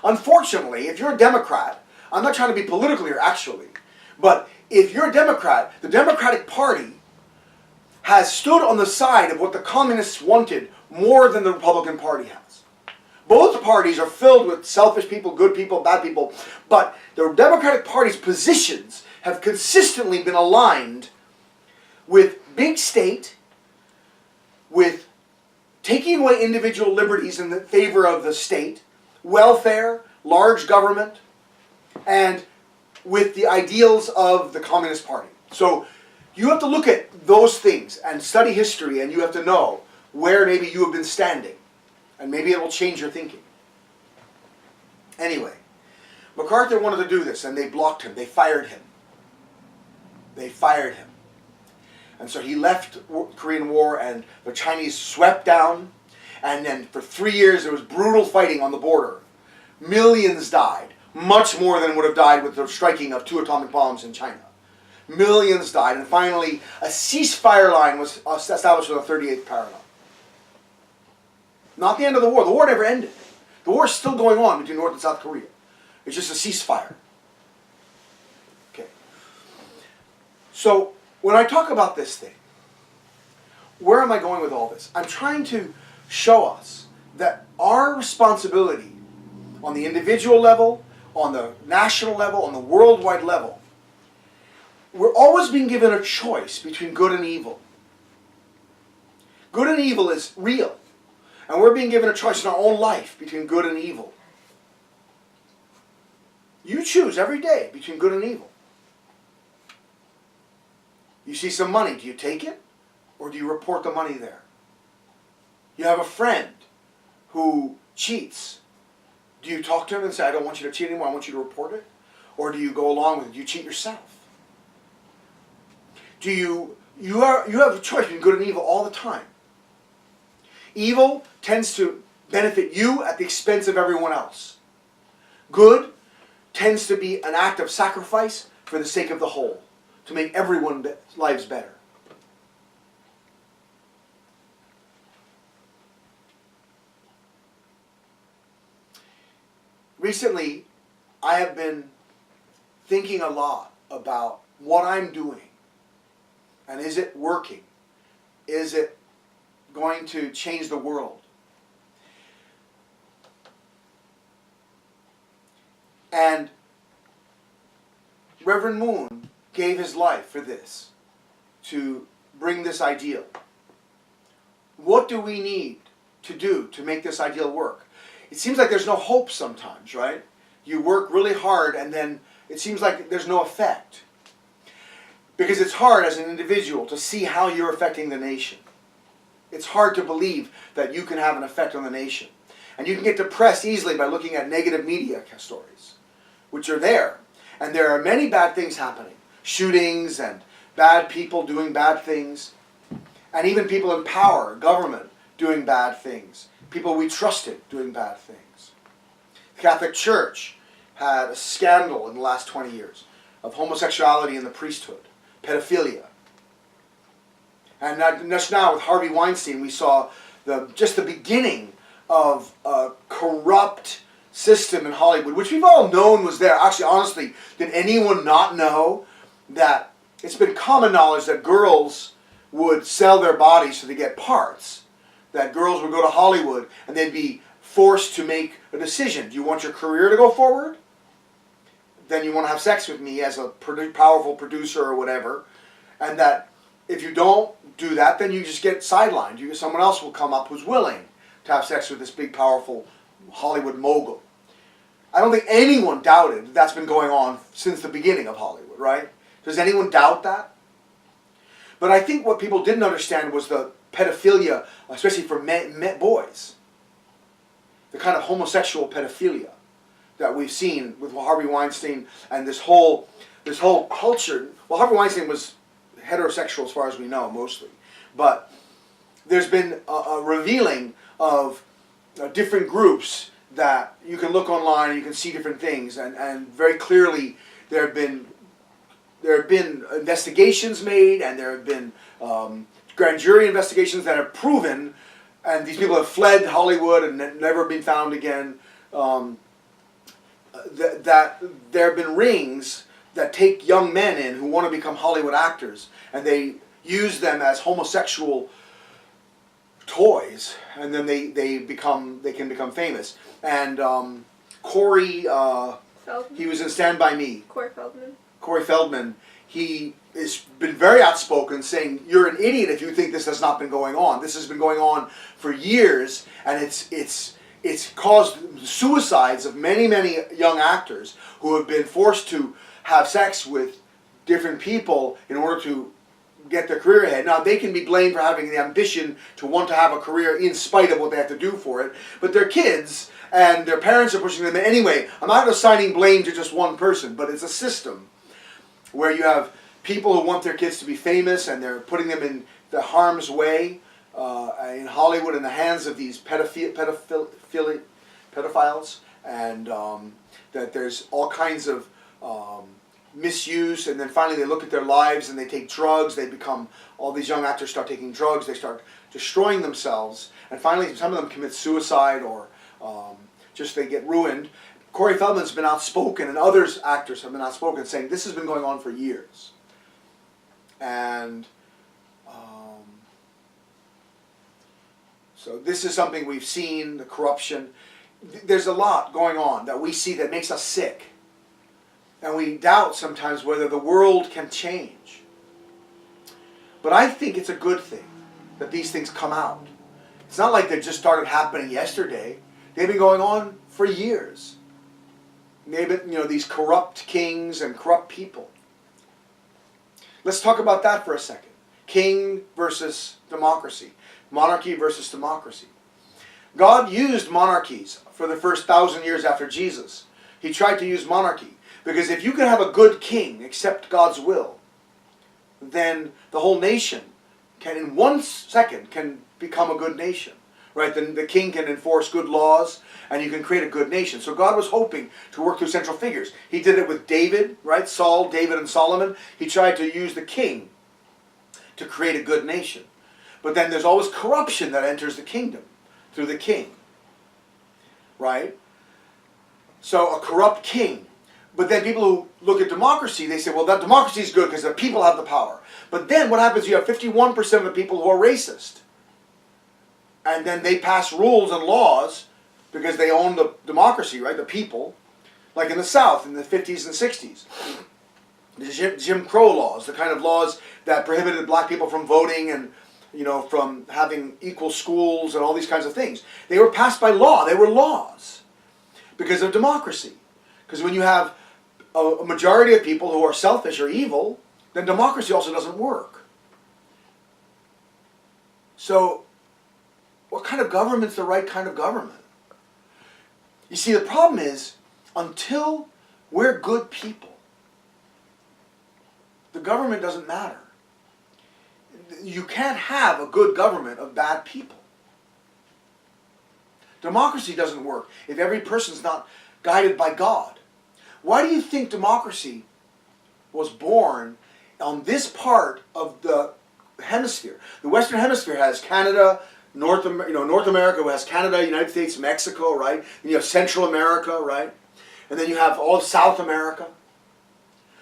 Unfortunately, if you're a Democrat, I'm not trying to be political here, actually, but if you're a Democrat, the Democratic Party has stood on the side of what the communists wanted more than the Republican Party has. Both parties are filled with selfish people, good people, bad people, but the Democratic Party's positions have consistently been aligned with big state, with taking away individual liberties in the favor of the state, welfare, large government, and with the ideals of the Communist Party. So you have to look at those things and study history, and you have to know where maybe you have been standing. And maybe it will change your thinking. Anyway, MacArthur wanted to do this, and they blocked him. They fired him. They fired him. And so he left the Korean War, and the Chinese swept down. And then for 3 years, there was brutal fighting on the border. Millions died. Much more than would have died with the striking of 2 atomic bombs in China. Millions died. And finally, a ceasefire line was established with the 38th parallel. Not the end of the war. The war never ended. The war is still going on between North and South Korea. It's just a ceasefire. Okay. So, when I talk about this thing, where am I going with all this? I'm trying to show us that our responsibility on the individual level, on the national level, on the worldwide level, we're always being given a choice between good and evil. Good and evil is real. And we're being given a choice in our own life between good and evil. You choose every day between good and evil. You see some money, do you take it? Or do you report the money there? You have a friend who cheats. Do you talk to him and say, I don't want you to cheat anymore, I want you to report it? Or do you go along with it? Do you cheat yourself? You have a choice between good and evil all the time. Evil tends to benefit you at the expense of everyone else. Good tends to be an act of sacrifice for the sake of the whole, to make everyone's lives better. Recently, I have been thinking a lot about what I'm doing. And is it working? Is it going to change the world? And Reverend Moon gave his life for this, to bring this ideal. What do we need to do to make this ideal work? It seems like there's no hope sometimes, right? You work really hard and then it seems like there's no effect. Because it's hard as an individual to see how you're affecting the nation. It's hard to believe that you can have an effect on the nation. And you can get depressed easily by looking at negative media stories, which are there. And there are many bad things happening. Shootings and bad people doing bad things. And even people in power, government, doing bad things. People we trusted doing bad things. The Catholic Church had a scandal in the last 20 years of homosexuality in the priesthood. Pedophilia. And just now with Harvey Weinstein, we saw just the beginning of a corrupt system in Hollywood, which we've all known was there. Actually, honestly, did anyone not know that it's been common knowledge that girls would sell their bodies so they get parts? That girls would go to Hollywood and they'd be forced to make a decision. Do you want your career to go forward? Then you want to have sex with me as a powerful producer or whatever. And that if you don't do that, then you just get sidelined. Someone else will come up who's willing to have sex with this big, powerful Hollywood mogul. I don't think anyone doubted that that's been going on since the beginning of Hollywood, right? Does anyone doubt that? But I think what people didn't understand was the pedophilia, especially for boys. The kind of homosexual pedophilia that we've seen with Harvey Weinstein and this whole culture. Well, Harvey Weinstein was heterosexual as far as we know, mostly. But there's been a revealing of different groups that you can look online and you can see different things, and very clearly there have been investigations made, and there have been grand jury investigations that have proven, and these people have fled Hollywood and never been found again, that there have been rings that take young men in who want to become Hollywood actors, and they use them as homosexual toys, and then they can become famous. And Corey, he was in Stand By Me. Corey Feldman. He has been very outspoken, saying, "You're an idiot if you think this has not been going on. This has been going on for years, and it's caused suicides of many young actors who have been forced to have sex with different people in order to get their career ahead." Now, they can be blamed for having the ambition to want to have a career in spite of what they have to do for it, but they're kids, and their parents are pushing them. Anyway, I'm not assigning blame to just one person, but it's a system where you have people who want their kids to be famous, and they're putting them in the harm's way in Hollywood in the hands of these pedophiles, and that there's all kinds of misuse, and then finally they look at their lives and they take drugs. They become, all these young actors start taking drugs, they start destroying themselves, and finally some of them commit suicide, or just they get ruined. Corey Feldman's been outspoken, and others actors have been outspoken, saying this has been going on for years. And so this is something we've seen, the corruption. There's a lot going on that we see that makes us sick. And we doubt sometimes whether the world can change. But I think it's a good thing that these things come out. It's not like they just started happening yesterday. They've been going on for years. They've been, these corrupt kings and corrupt people. Let's talk about that for a second. King versus democracy. Monarchy versus democracy. God used monarchies for the first 1,000 years after Jesus. He tried to use monarchy. Because if you can have a good king accept God's will, then the whole nation can, in 1 second, can become a good nation. Right? Then the king can enforce good laws, and you can create a good nation. So God was hoping to work through central figures. He did it with David, right? Saul, David, and Solomon. He tried to use the king to create a good nation. But then there's always corruption that enters the kingdom through the king. Right? So a corrupt king. But then people who look at democracy, they say, well, that democracy is good because the people have the power. But then what happens? You have 51% of the people who are racist. And then they pass rules and laws because they own the democracy, right? The people. Like in the South in the 50s and 60s. The Jim Crow laws, the kind of laws that prohibited black people from voting and, from having equal schools and all these kinds of things. They were passed by law. They were laws because of democracy. Because when you have a majority of people who are selfish or evil, then democracy also doesn't work. So, what kind of government's the right kind of government? You see, the problem is, until we're good people, the government doesn't matter. You can't have a good government of bad people. Democracy doesn't work if every person's not guided by God. Why do you think democracy was born on this part of the hemisphere? The Western Hemisphere has Canada, North America has Canada, United States, Mexico, right? Then you have Central America, right? And then you have all of South America.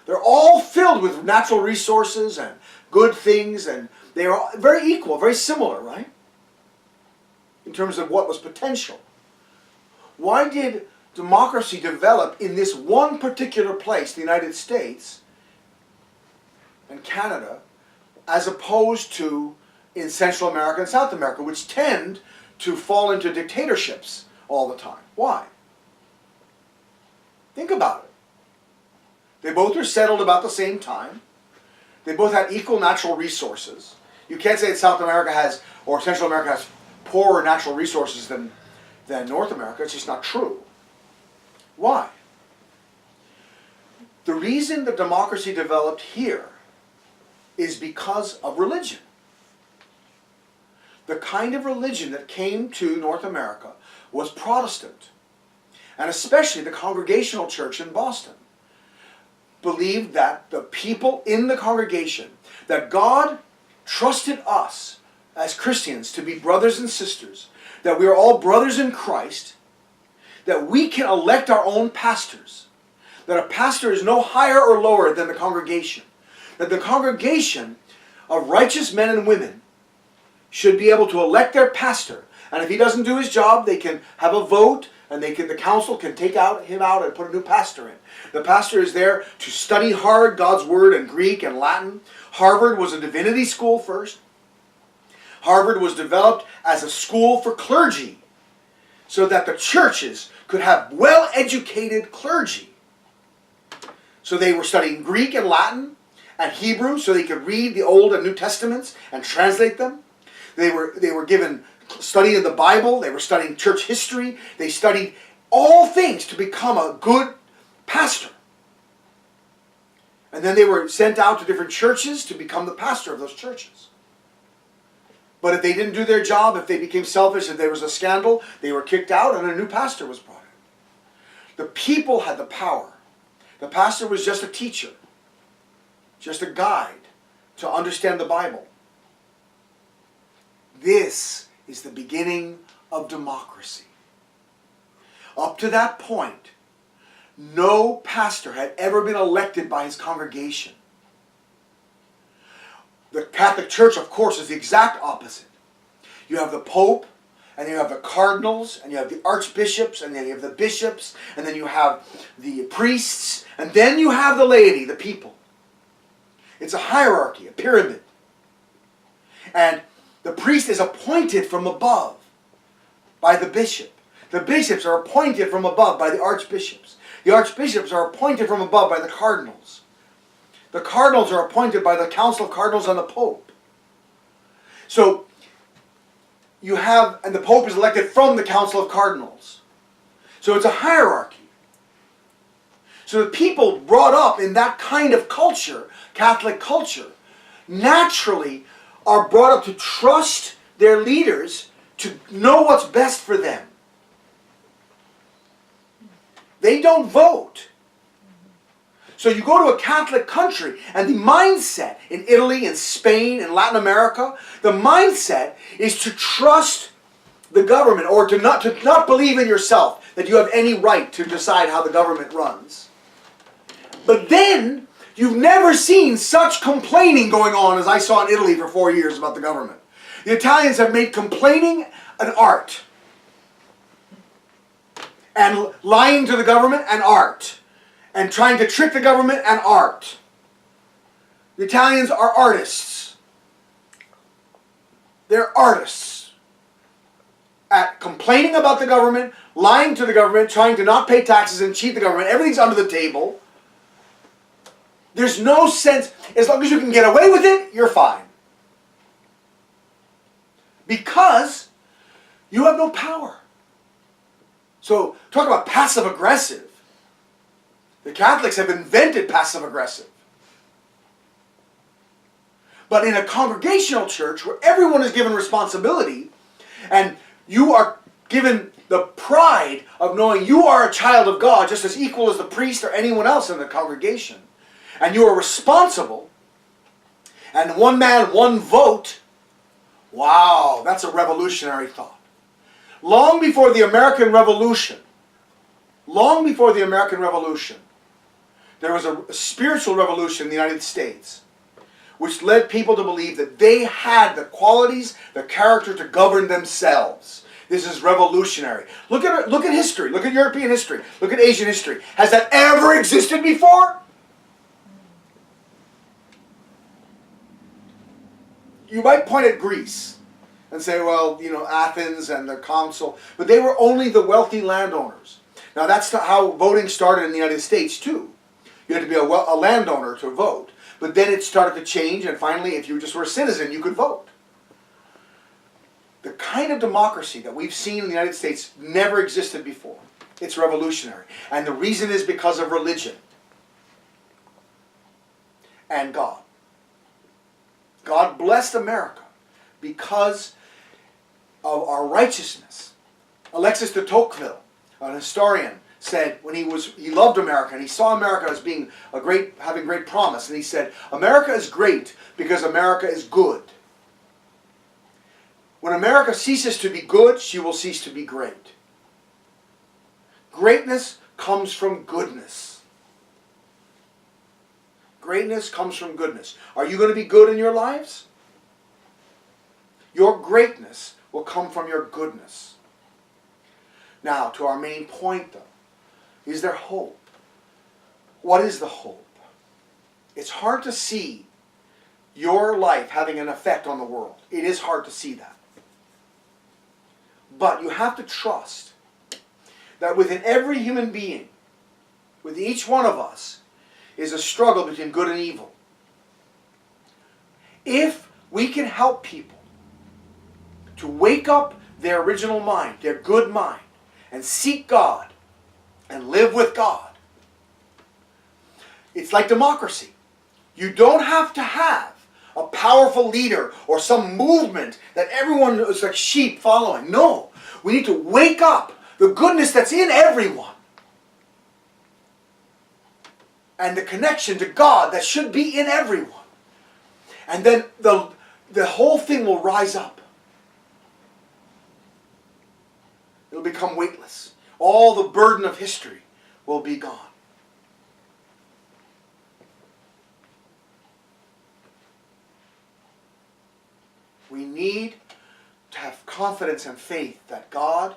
They're all filled with natural resources and good things, and they are very equal, very similar, right? In terms of what was potential. Why did democracy develop in this one particular place, the United States and Canada, as opposed to in Central America and South America, which tend to fall into dictatorships all the time? Why? Think about it. They both are settled about the same time. They both had equal natural resources. You can't say that South America has, or Central America has, poorer natural resources than North America. It's just not true. Why? The reason that democracy developed here is because of religion. The kind of religion that came to North America was Protestant. and especially the Congregational Church in Boston, believed that the people in the congregation, that God trusted us as Christians to be brothers and sisters, that we are all brothers in Christ, that we can elect our own pastors, that a pastor is no higher or lower than the congregation, that the congregation of righteous men and women should be able to elect their pastor, and if he doesn't do his job, they can have a vote, and the council can take him out and put a new pastor in. The pastor is there to study hard God's Word in Greek and Latin. Harvard was a divinity school first. Harvard was developed as a school for clergy so that the churches could have well-educated clergy. So they were studying Greek and Latin and Hebrew so they could read the Old and New Testaments and translate them. They were given study of the Bible. They were studying church history. They studied all things to become a good pastor. And then they were sent out to different churches to become the pastor of those churches. But if they didn't do their job, if they became selfish, if there was a scandal, they were kicked out and a new pastor was brought in. The people had the power. The pastor was just a teacher, just a guide to understand the Bible. This is the beginning of democracy. Up to that point, no pastor had ever been elected by his congregation. The Catholic Church, of course, is the exact opposite. You have the Pope, and you have the cardinals, and you have the archbishops, and then you have the bishops, and then you have the priests, and then you have the laity, the people. It's a hierarchy, a pyramid. And the priest is appointed from above by the bishop. The bishops are appointed from above by the archbishops. The archbishops are appointed from above by the cardinals. The cardinals are appointed by the Council of Cardinals and the Pope. So you have, and the Pope is elected from the Council of Cardinals. So it's a hierarchy. So the people brought up in that kind of culture, Catholic culture, naturally are brought up to trust their leaders to know what's best for them. They don't vote. So you go to a Catholic country, and the mindset in Italy and Spain and Latin America, the mindset is to trust the government, or to not believe in yourself that you have any right to decide how the government runs. But then, you've never seen such complaining going on as I saw in Italy for 4 years about the government. The Italians have made complaining an art. And lying to the government an art. And trying to trick the government an art. The Italians are artists. They're artists at complaining about the government, lying to the government, trying to not pay taxes and cheat the government. Everything's under the table. There's no sense, as long as you can get away with it, you're fine. Because you have no power. So, talk about passive-aggressive. The Catholics have invented passive-aggressive. But in a congregational church where everyone is given responsibility, and you are given the pride of knowing you are a child of God, just as equal as the priest or anyone else in the congregation, and you are responsible, and one man, one vote, wow, that's a revolutionary thought. Long before the American Revolution, there was a spiritual revolution in the United States, which led people to believe that they had the qualities, the character to govern themselves. This is revolutionary. Look at history. Look at European history. Look at Asian history. Has that ever existed before? You might point at Greece and say, well, Athens and the council, but they were only the wealthy landowners. Now that's how voting started in the United States too. You had to be a landowner to vote. But then it started to change, and finally, if you just were a citizen, you could vote. The kind of democracy that we've seen in the United States never existed before. It's revolutionary. And the reason is because of religion and God. God blessed America because of our righteousness. Alexis de Tocqueville, an historian, said, when he loved America, and he saw America as being having great promise, and he said, America is great because America is good. When America ceases to be good, she will cease to be great. Greatness comes from goodness. Greatness comes from goodness. Are you going to be good in your lives? Your greatness will come from your goodness. Now, to our main point, though. Is there hope? What is the hope? It's hard to see your life having an effect on the world. It is hard to see that. But you have to trust that within every human being, with each one of us, is a struggle between good and evil. If we can help people to wake up their original mind, their good mind, and seek God, and live with God, it's like democracy. You don't have to have a powerful leader or some movement that everyone is like sheep following. No, we need to wake up the goodness that's in everyone and the connection to God that should be in everyone. And then the whole thing will rise up. It'll become weightless. All the burden of history will be gone. We need to have confidence and faith that God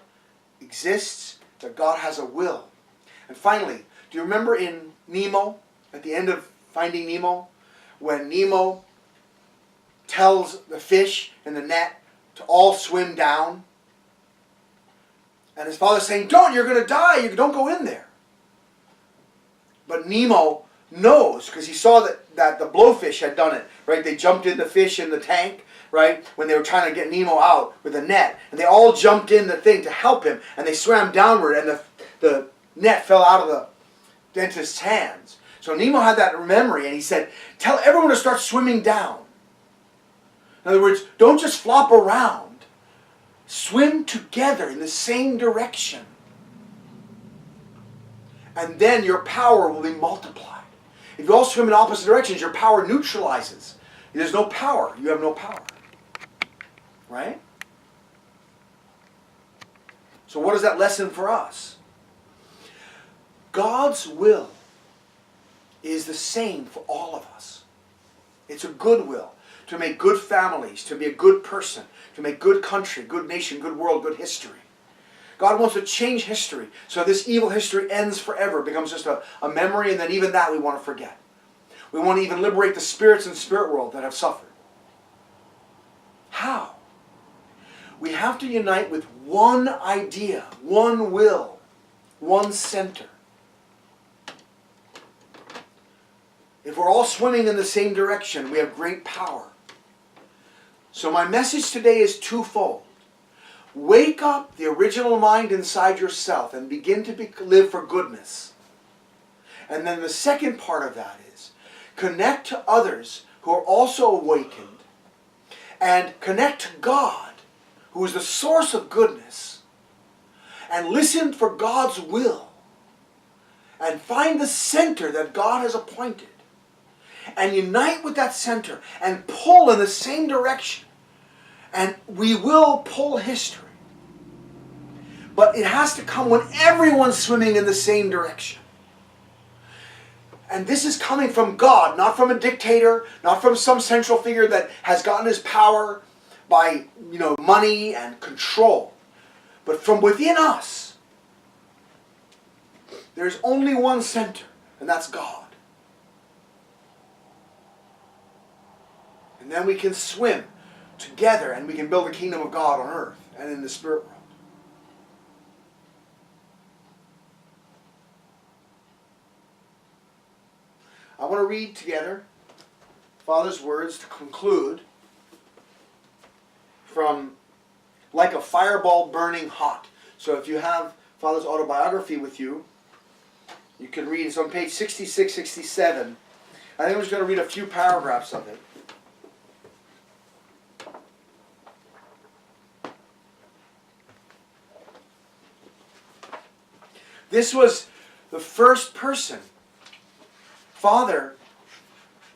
exists, that God has a will. And finally, do you remember in Nemo, at the end of Finding Nemo, when Nemo tells the fish in the net to all swim down? And his father's saying, don't, you're going to die, you don't go in there. But Nemo knows, because he saw that the blowfish had done it, right? They jumped in the fish in the tank, right? When they were trying to get Nemo out with a net. And they all jumped in the thing to help him. And they swam downward and the net fell out of the dentist's hands. So Nemo had that memory and he said, tell everyone to start swimming down. In other words, don't just flop around. Swim together in the same direction. And then your power will be multiplied. If you all swim in opposite directions, your power neutralizes. There's no power. You have no power. Right? So what is that lesson for us? God's will is the same for all of us. It's a good will. To make good families, to be a good person, to make good country, good nation, good world, good history. God wants to change history so this evil history ends forever, becomes just a memory, and then even that we want to forget. We want to even liberate the spirits in the spirit world that have suffered. How? We have to unite with one idea, one will, one center. If we're all swimming in the same direction, we have great power. So my message today is twofold. Wake up the original mind inside yourself and begin to live for goodness. And then the second part of that is connect to others who are also awakened and connect to God, who is the source of goodness, and listen for God's will and find the center that God has appointed and unite with that center and pull in the same direction. And we will pull history. But it has to come when everyone's swimming in the same direction. And this is coming from God, not from a dictator, not from some central figure that has gotten his power by, money and control. But from within us. There's only one center, and that's God. And then we can swim together and we can build the kingdom of God on earth and in the spirit world. I want to read together Father's words to conclude from Like a Fireball Burning Hot. So if you have Father's autobiography with you, you can read. It's on page 66, 67. I think I'm just going to read a few paragraphs of it. This was the first person. Father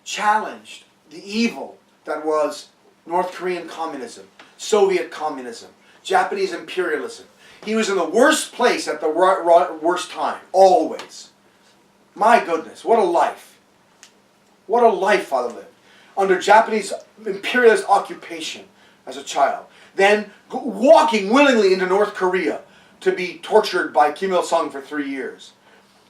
challenged the evil that was North Korean communism, Soviet communism, Japanese imperialism. He was in the worst place at the worst time, always. My goodness, what a life. What a life Father lived. Under Japanese imperialist occupation as a child. Then walking willingly into North Korea to be tortured by Kim Il-sung for 3 years.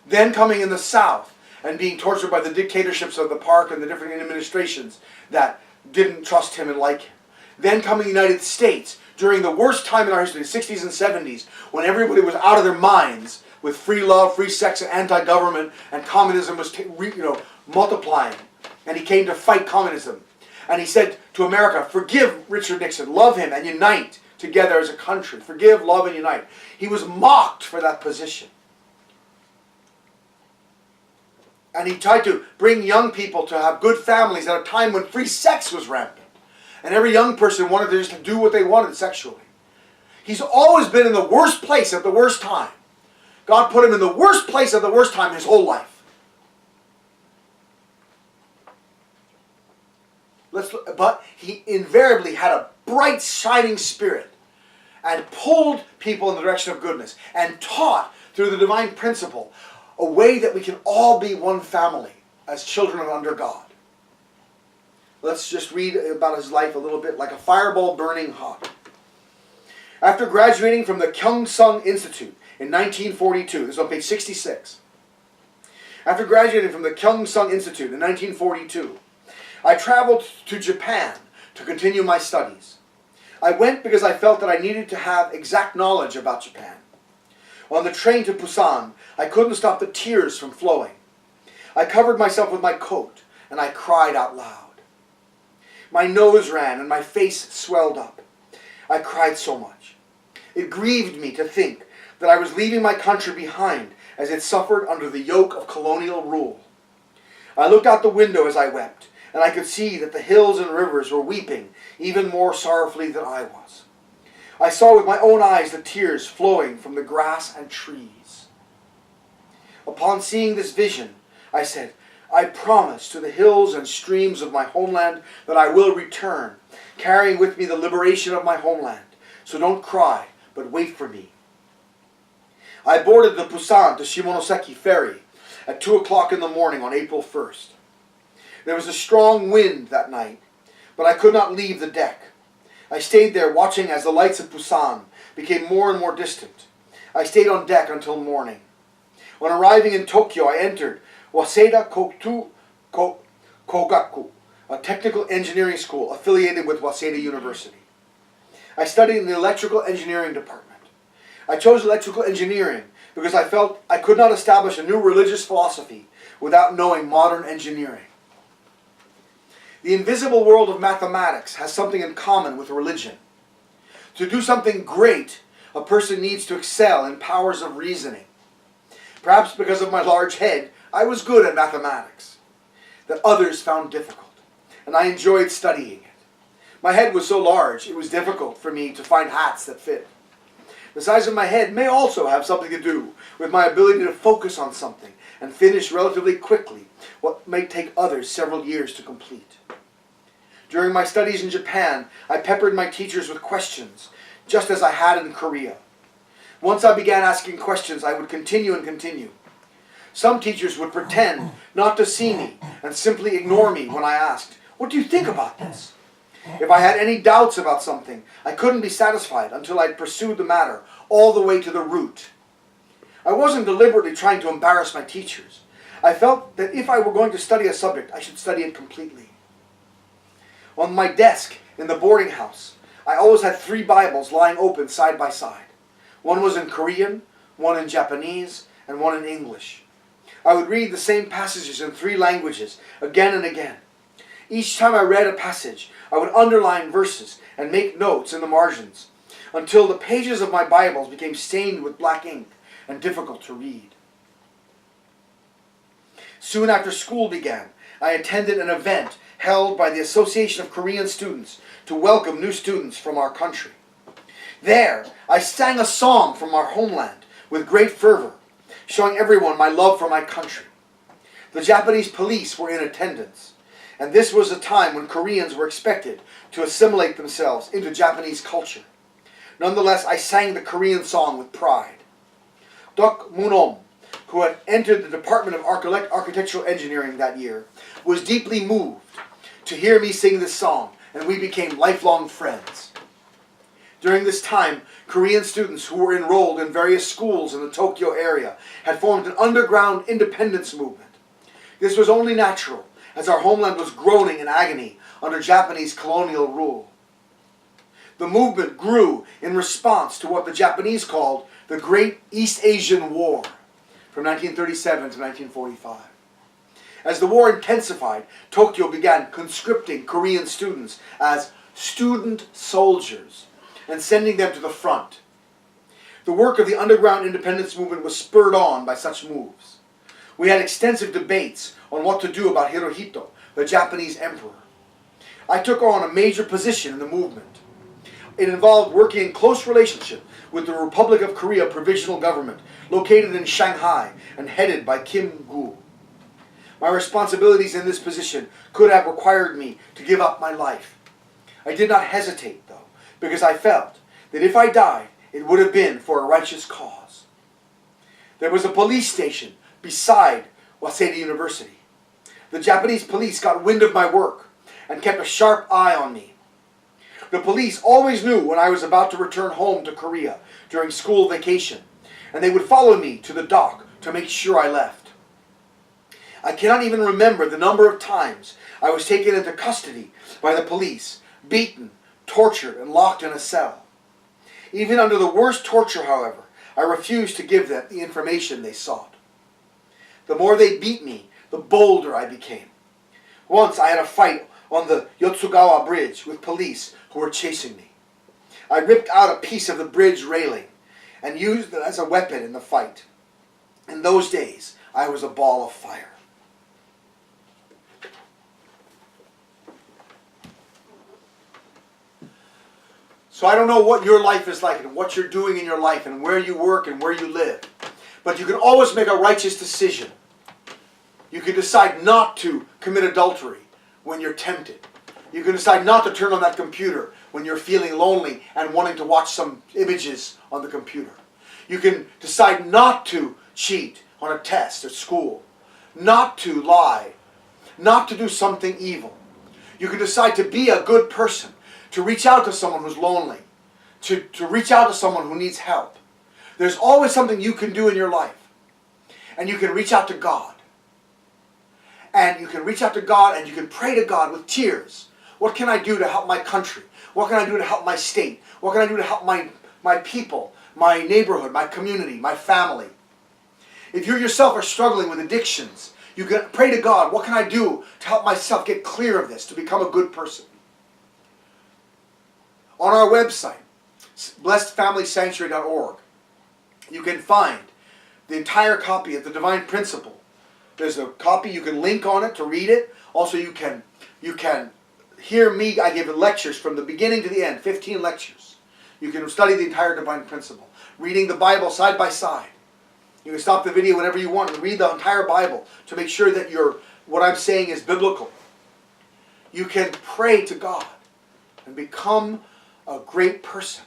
Then coming in the South and being tortured by the dictatorships of the PARC and the different administrations that didn't trust him and like him. Then coming to the United States during the worst time in our history, the 60s and 70s, when everybody was out of their minds with free love, free sex, and anti-government, and communism was multiplying. And he came to fight communism. And he said to America, forgive Richard Nixon, love him, and unite together as a country. Forgive, love, and unite. He was mocked for that position. And he tried to bring young people to have good families at a time when free sex was rampant. And every young person wanted to just do what they wanted sexually. He's always been in the worst place at the worst time. God put him in the worst place at the worst time his whole life. But he invariably had a bright, shining spirit and pulled people in the direction of goodness and taught through the divine principle a way that we can all be one family as children under God. Let's just read about his life a little bit. Like a fireball burning hot. After graduating from the Kyongsung Institute in 1942, this is on page 66. After graduating from the Kyongsung Institute in 1942, I traveled to Japan to continue my studies. I went because I felt that I needed to have exact knowledge about Japan. On the train to Busan, I couldn't stop the tears from flowing. I covered myself with my coat and I cried out loud. My nose ran and my face swelled up. I cried so much. It grieved me to think that I was leaving my country behind as it suffered under the yoke of colonial rule. I looked out the window as I wept, and I could see that the hills and rivers were weeping even more sorrowfully than I was. I saw with my own eyes the tears flowing from the grass and trees. Upon seeing this vision, I said, I promise to the hills and streams of my homeland that I will return, carrying with me the liberation of my homeland. So don't cry, but wait for me. I boarded the Busan to Shimonoseki ferry at 2 o'clock in the morning on April 1st. There was a strong wind that night, but I could not leave the deck. I stayed there watching as the lights of Busan became more and more distant. I stayed on deck until morning. On arriving in Tokyo, I entered Waseda Kogaku, a technical engineering school affiliated with Waseda University. I studied in the electrical engineering department. I chose electrical engineering because I felt I could not establish a new religious philosophy without knowing modern engineering. The invisible world of mathematics has something in common with religion. To do something great, a person needs to excel in powers of reasoning. Perhaps because of my large head, I was good at mathematics that others found difficult, and I enjoyed studying it. My head was so large, it was difficult for me to find hats that fit. The size of my head may also have something to do with my ability to focus on something and finish relatively quickly what may take others several years to complete. During my studies in Japan, I peppered my teachers with questions, just as I had in Korea. Once I began asking questions, I would continue and continue. Some teachers would pretend not to see me and simply ignore me when I asked, "What do you think about this?" If I had any doubts about something, I couldn't be satisfied until I'd pursued the matter all the way to the root. I wasn't deliberately trying to embarrass my teachers. I felt that if I were going to study a subject, I should study it completely. On my desk in the boarding house, I always had 3 Bibles lying open side by side. One was in Korean, one in Japanese, and one in English. I would read the same passages in 3 languages again and again. Each time I read a passage, I would underline verses and make notes in the margins until the pages of my Bibles became stained with black ink and difficult to read. Soon after school began, I attended an event held by the Association of Korean Students to welcome new students from our country. There, I sang a song from our homeland with great fervor. showing everyone my love for my country. The Japanese police were in attendance, and this was a time when Koreans were expected to assimilate themselves into Japanese culture. Nonetheless, I sang the Korean song with pride. Dok Munom, who had entered the Department of Architectural Engineering that year, was deeply moved to hear me sing this song, and we became lifelong friends. During this time, Korean students who were enrolled in various schools in the Tokyo area had formed an underground independence movement. This was only natural, as our homeland was groaning in agony under Japanese colonial rule. The movement grew in response to what the Japanese called the Great East Asian War from 1937 to 1945. As the war intensified, Tokyo began conscripting Korean students as student soldiers and sending them to the front. The work of the underground independence movement was spurred on by such moves. We had extensive debates on what to do about Hirohito, the Japanese emperor. I took on a major position in the movement. It involved working in close relationship with the Republic of Korea Provisional Government, located in Shanghai and headed by Kim Gu. My responsibilities in this position could have required me to give up my life. I did not hesitate, though, because I felt that if I died, it would have been for a righteous cause. There was a police station beside Waseda University. The Japanese police got wind of my work and kept a sharp eye on me. The police always knew when I was about to return home to Korea during school vacation, and they would follow me to the dock to make sure I left. I cannot even remember the number of times I was taken into custody by the police, beaten, tortured, and locked in a cell. Even under the worst torture, however, I refused to give them the information they sought. The more they beat me, the bolder I became. Once I had a fight on the Yotsugawa Bridge with police who were chasing me. I ripped out a piece of the bridge railing and used it as a weapon in the fight. In those days, I was a ball of fire. So I don't know what your life is like and what you're doing in your life and where you work and where you live. But you can always make a righteous decision. You can decide not to commit adultery when you're tempted. You can decide not to turn on that computer when you're feeling lonely and wanting to watch some images on the computer. You can decide not to cheat on a test at school, not to lie, not to do something evil. You can decide to be a good person, to reach out to someone who's lonely, to reach out to someone who needs help. There's always something you can do in your life. And you can reach out to God. And you can reach out to God and you can pray to God with tears. What can I do to help my country? What can I do to help my state? What can I do to help my people, my neighborhood, my community, my family? If you yourself are struggling with addictions, you can pray to God, what can I do to help myself get clear of this, to become a good person? On our website, blessedfamilysanctuary.org, you can find the entire copy of the Divine Principle. There's a copy, you can link on it to read it. Also, you can hear me. I give lectures from the beginning to the end, 15 lectures. You can study the entire Divine Principle, reading the Bible side by side. You can stop the video whenever you want and read the entire Bible to make sure that what I'm saying is biblical. You can pray to God and become a great person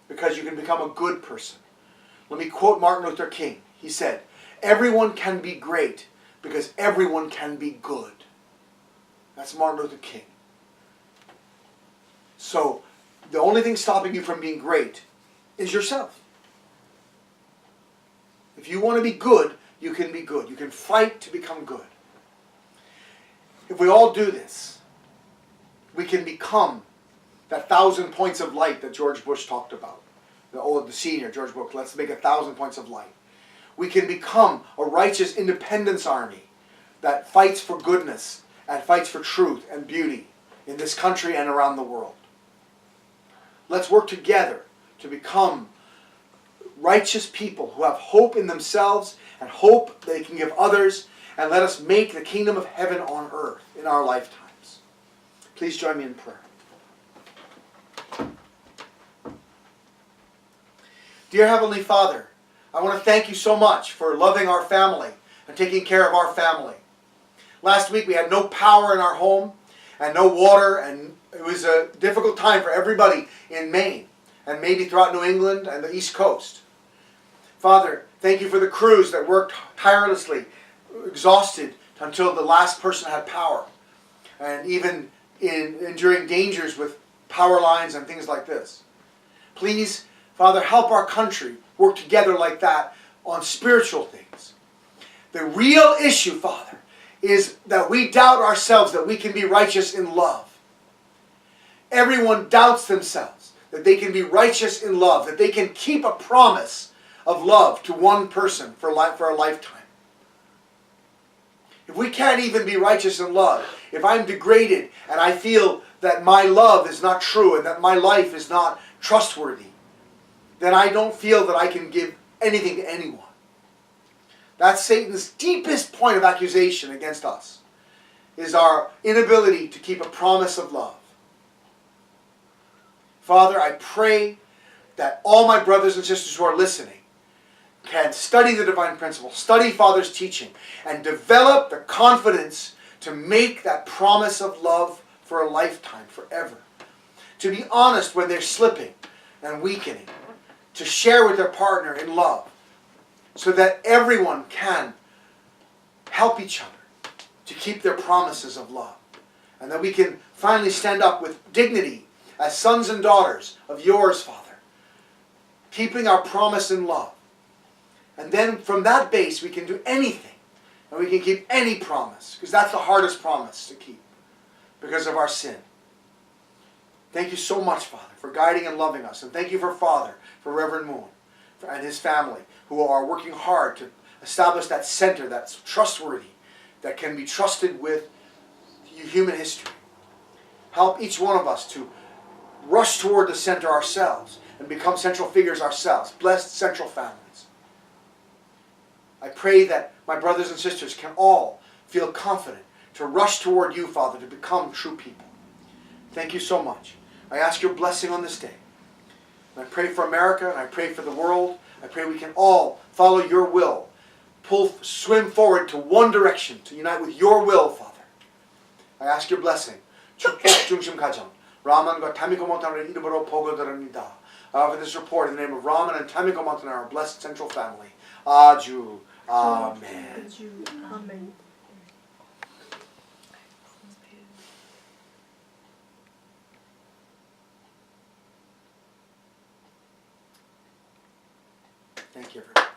because you can become a good person. Let me quote Martin Luther King. He said, "Everyone can be great because everyone can be good." That's Martin Luther King. So, the only thing stopping you from being great is yourself. If you want to be good, you can be good. You can fight to become good. If we all do this, we can become that 1,000 points of light that George Bush talked about. The senior, George Bush, let's make 1,000 points of light. We can become a righteous independence army that fights for goodness and fights for truth and beauty in this country and around the world. Let's work together to become righteous people who have hope in themselves and hope they can give others, and let us make the kingdom of heaven on earth in our lifetimes. Please join me in prayer. Dear Heavenly Father, I want to thank you so much for loving our family and taking care of our family. Last week we had no power in our home and no water, and it was a difficult time for everybody in Maine and maybe throughout New England and the East Coast. Father, thank you for the crews that worked tirelessly, exhausted until the last person had power, and even enduring dangers with power lines and things like this. Please, Father, help our country work together like that on spiritual things. The real issue, Father, is that we doubt ourselves that we can be righteous in love. Everyone doubts themselves that they can be righteous in love, that they can keep a promise of love to one person for a lifetime. If we can't even be righteous in love, if I'm degraded and I feel that my love is not true and that my life is not trustworthy, then I don't feel that I can give anything to anyone. That's Satan's deepest point of accusation against us, is our inability to keep a promise of love. Father, I pray that all my brothers and sisters who are listening can study the divine principle, study Father's teaching, and develop the confidence to make that promise of love for a lifetime, forever. To be honest when they're slipping and weakening. To share with their partner in love, so that everyone can help each other to keep their promises of love. And that we can finally stand up with dignity as sons and daughters of yours, Father, keeping our promise in love. And then from that base we can do anything, and we can keep any promise, because that's the hardest promise to keep because of our sin. Thank you so much, Father, for guiding and loving us. And thank you for Father, for Reverend Moon, and his family, who are working hard to establish that center that's trustworthy, that can be trusted with human history. Help each one of us to rush toward the center ourselves and become central figures ourselves, blessed central families. I pray that my brothers and sisters can all feel confident to rush toward you, Father, to become true people. Thank you so much. I ask your blessing on this day. And I pray for America, and I pray for the world. I pray we can all follow your will. Swim forward to one direction, to unite with your will, Father. I ask your blessing. Raman과 타미코 몬타나의 이름으로 보고드립니다. For this report, in the name of Raman and Tamiko Montana, our blessed central family. Aju. Amen. Amen. Thank you, everyone.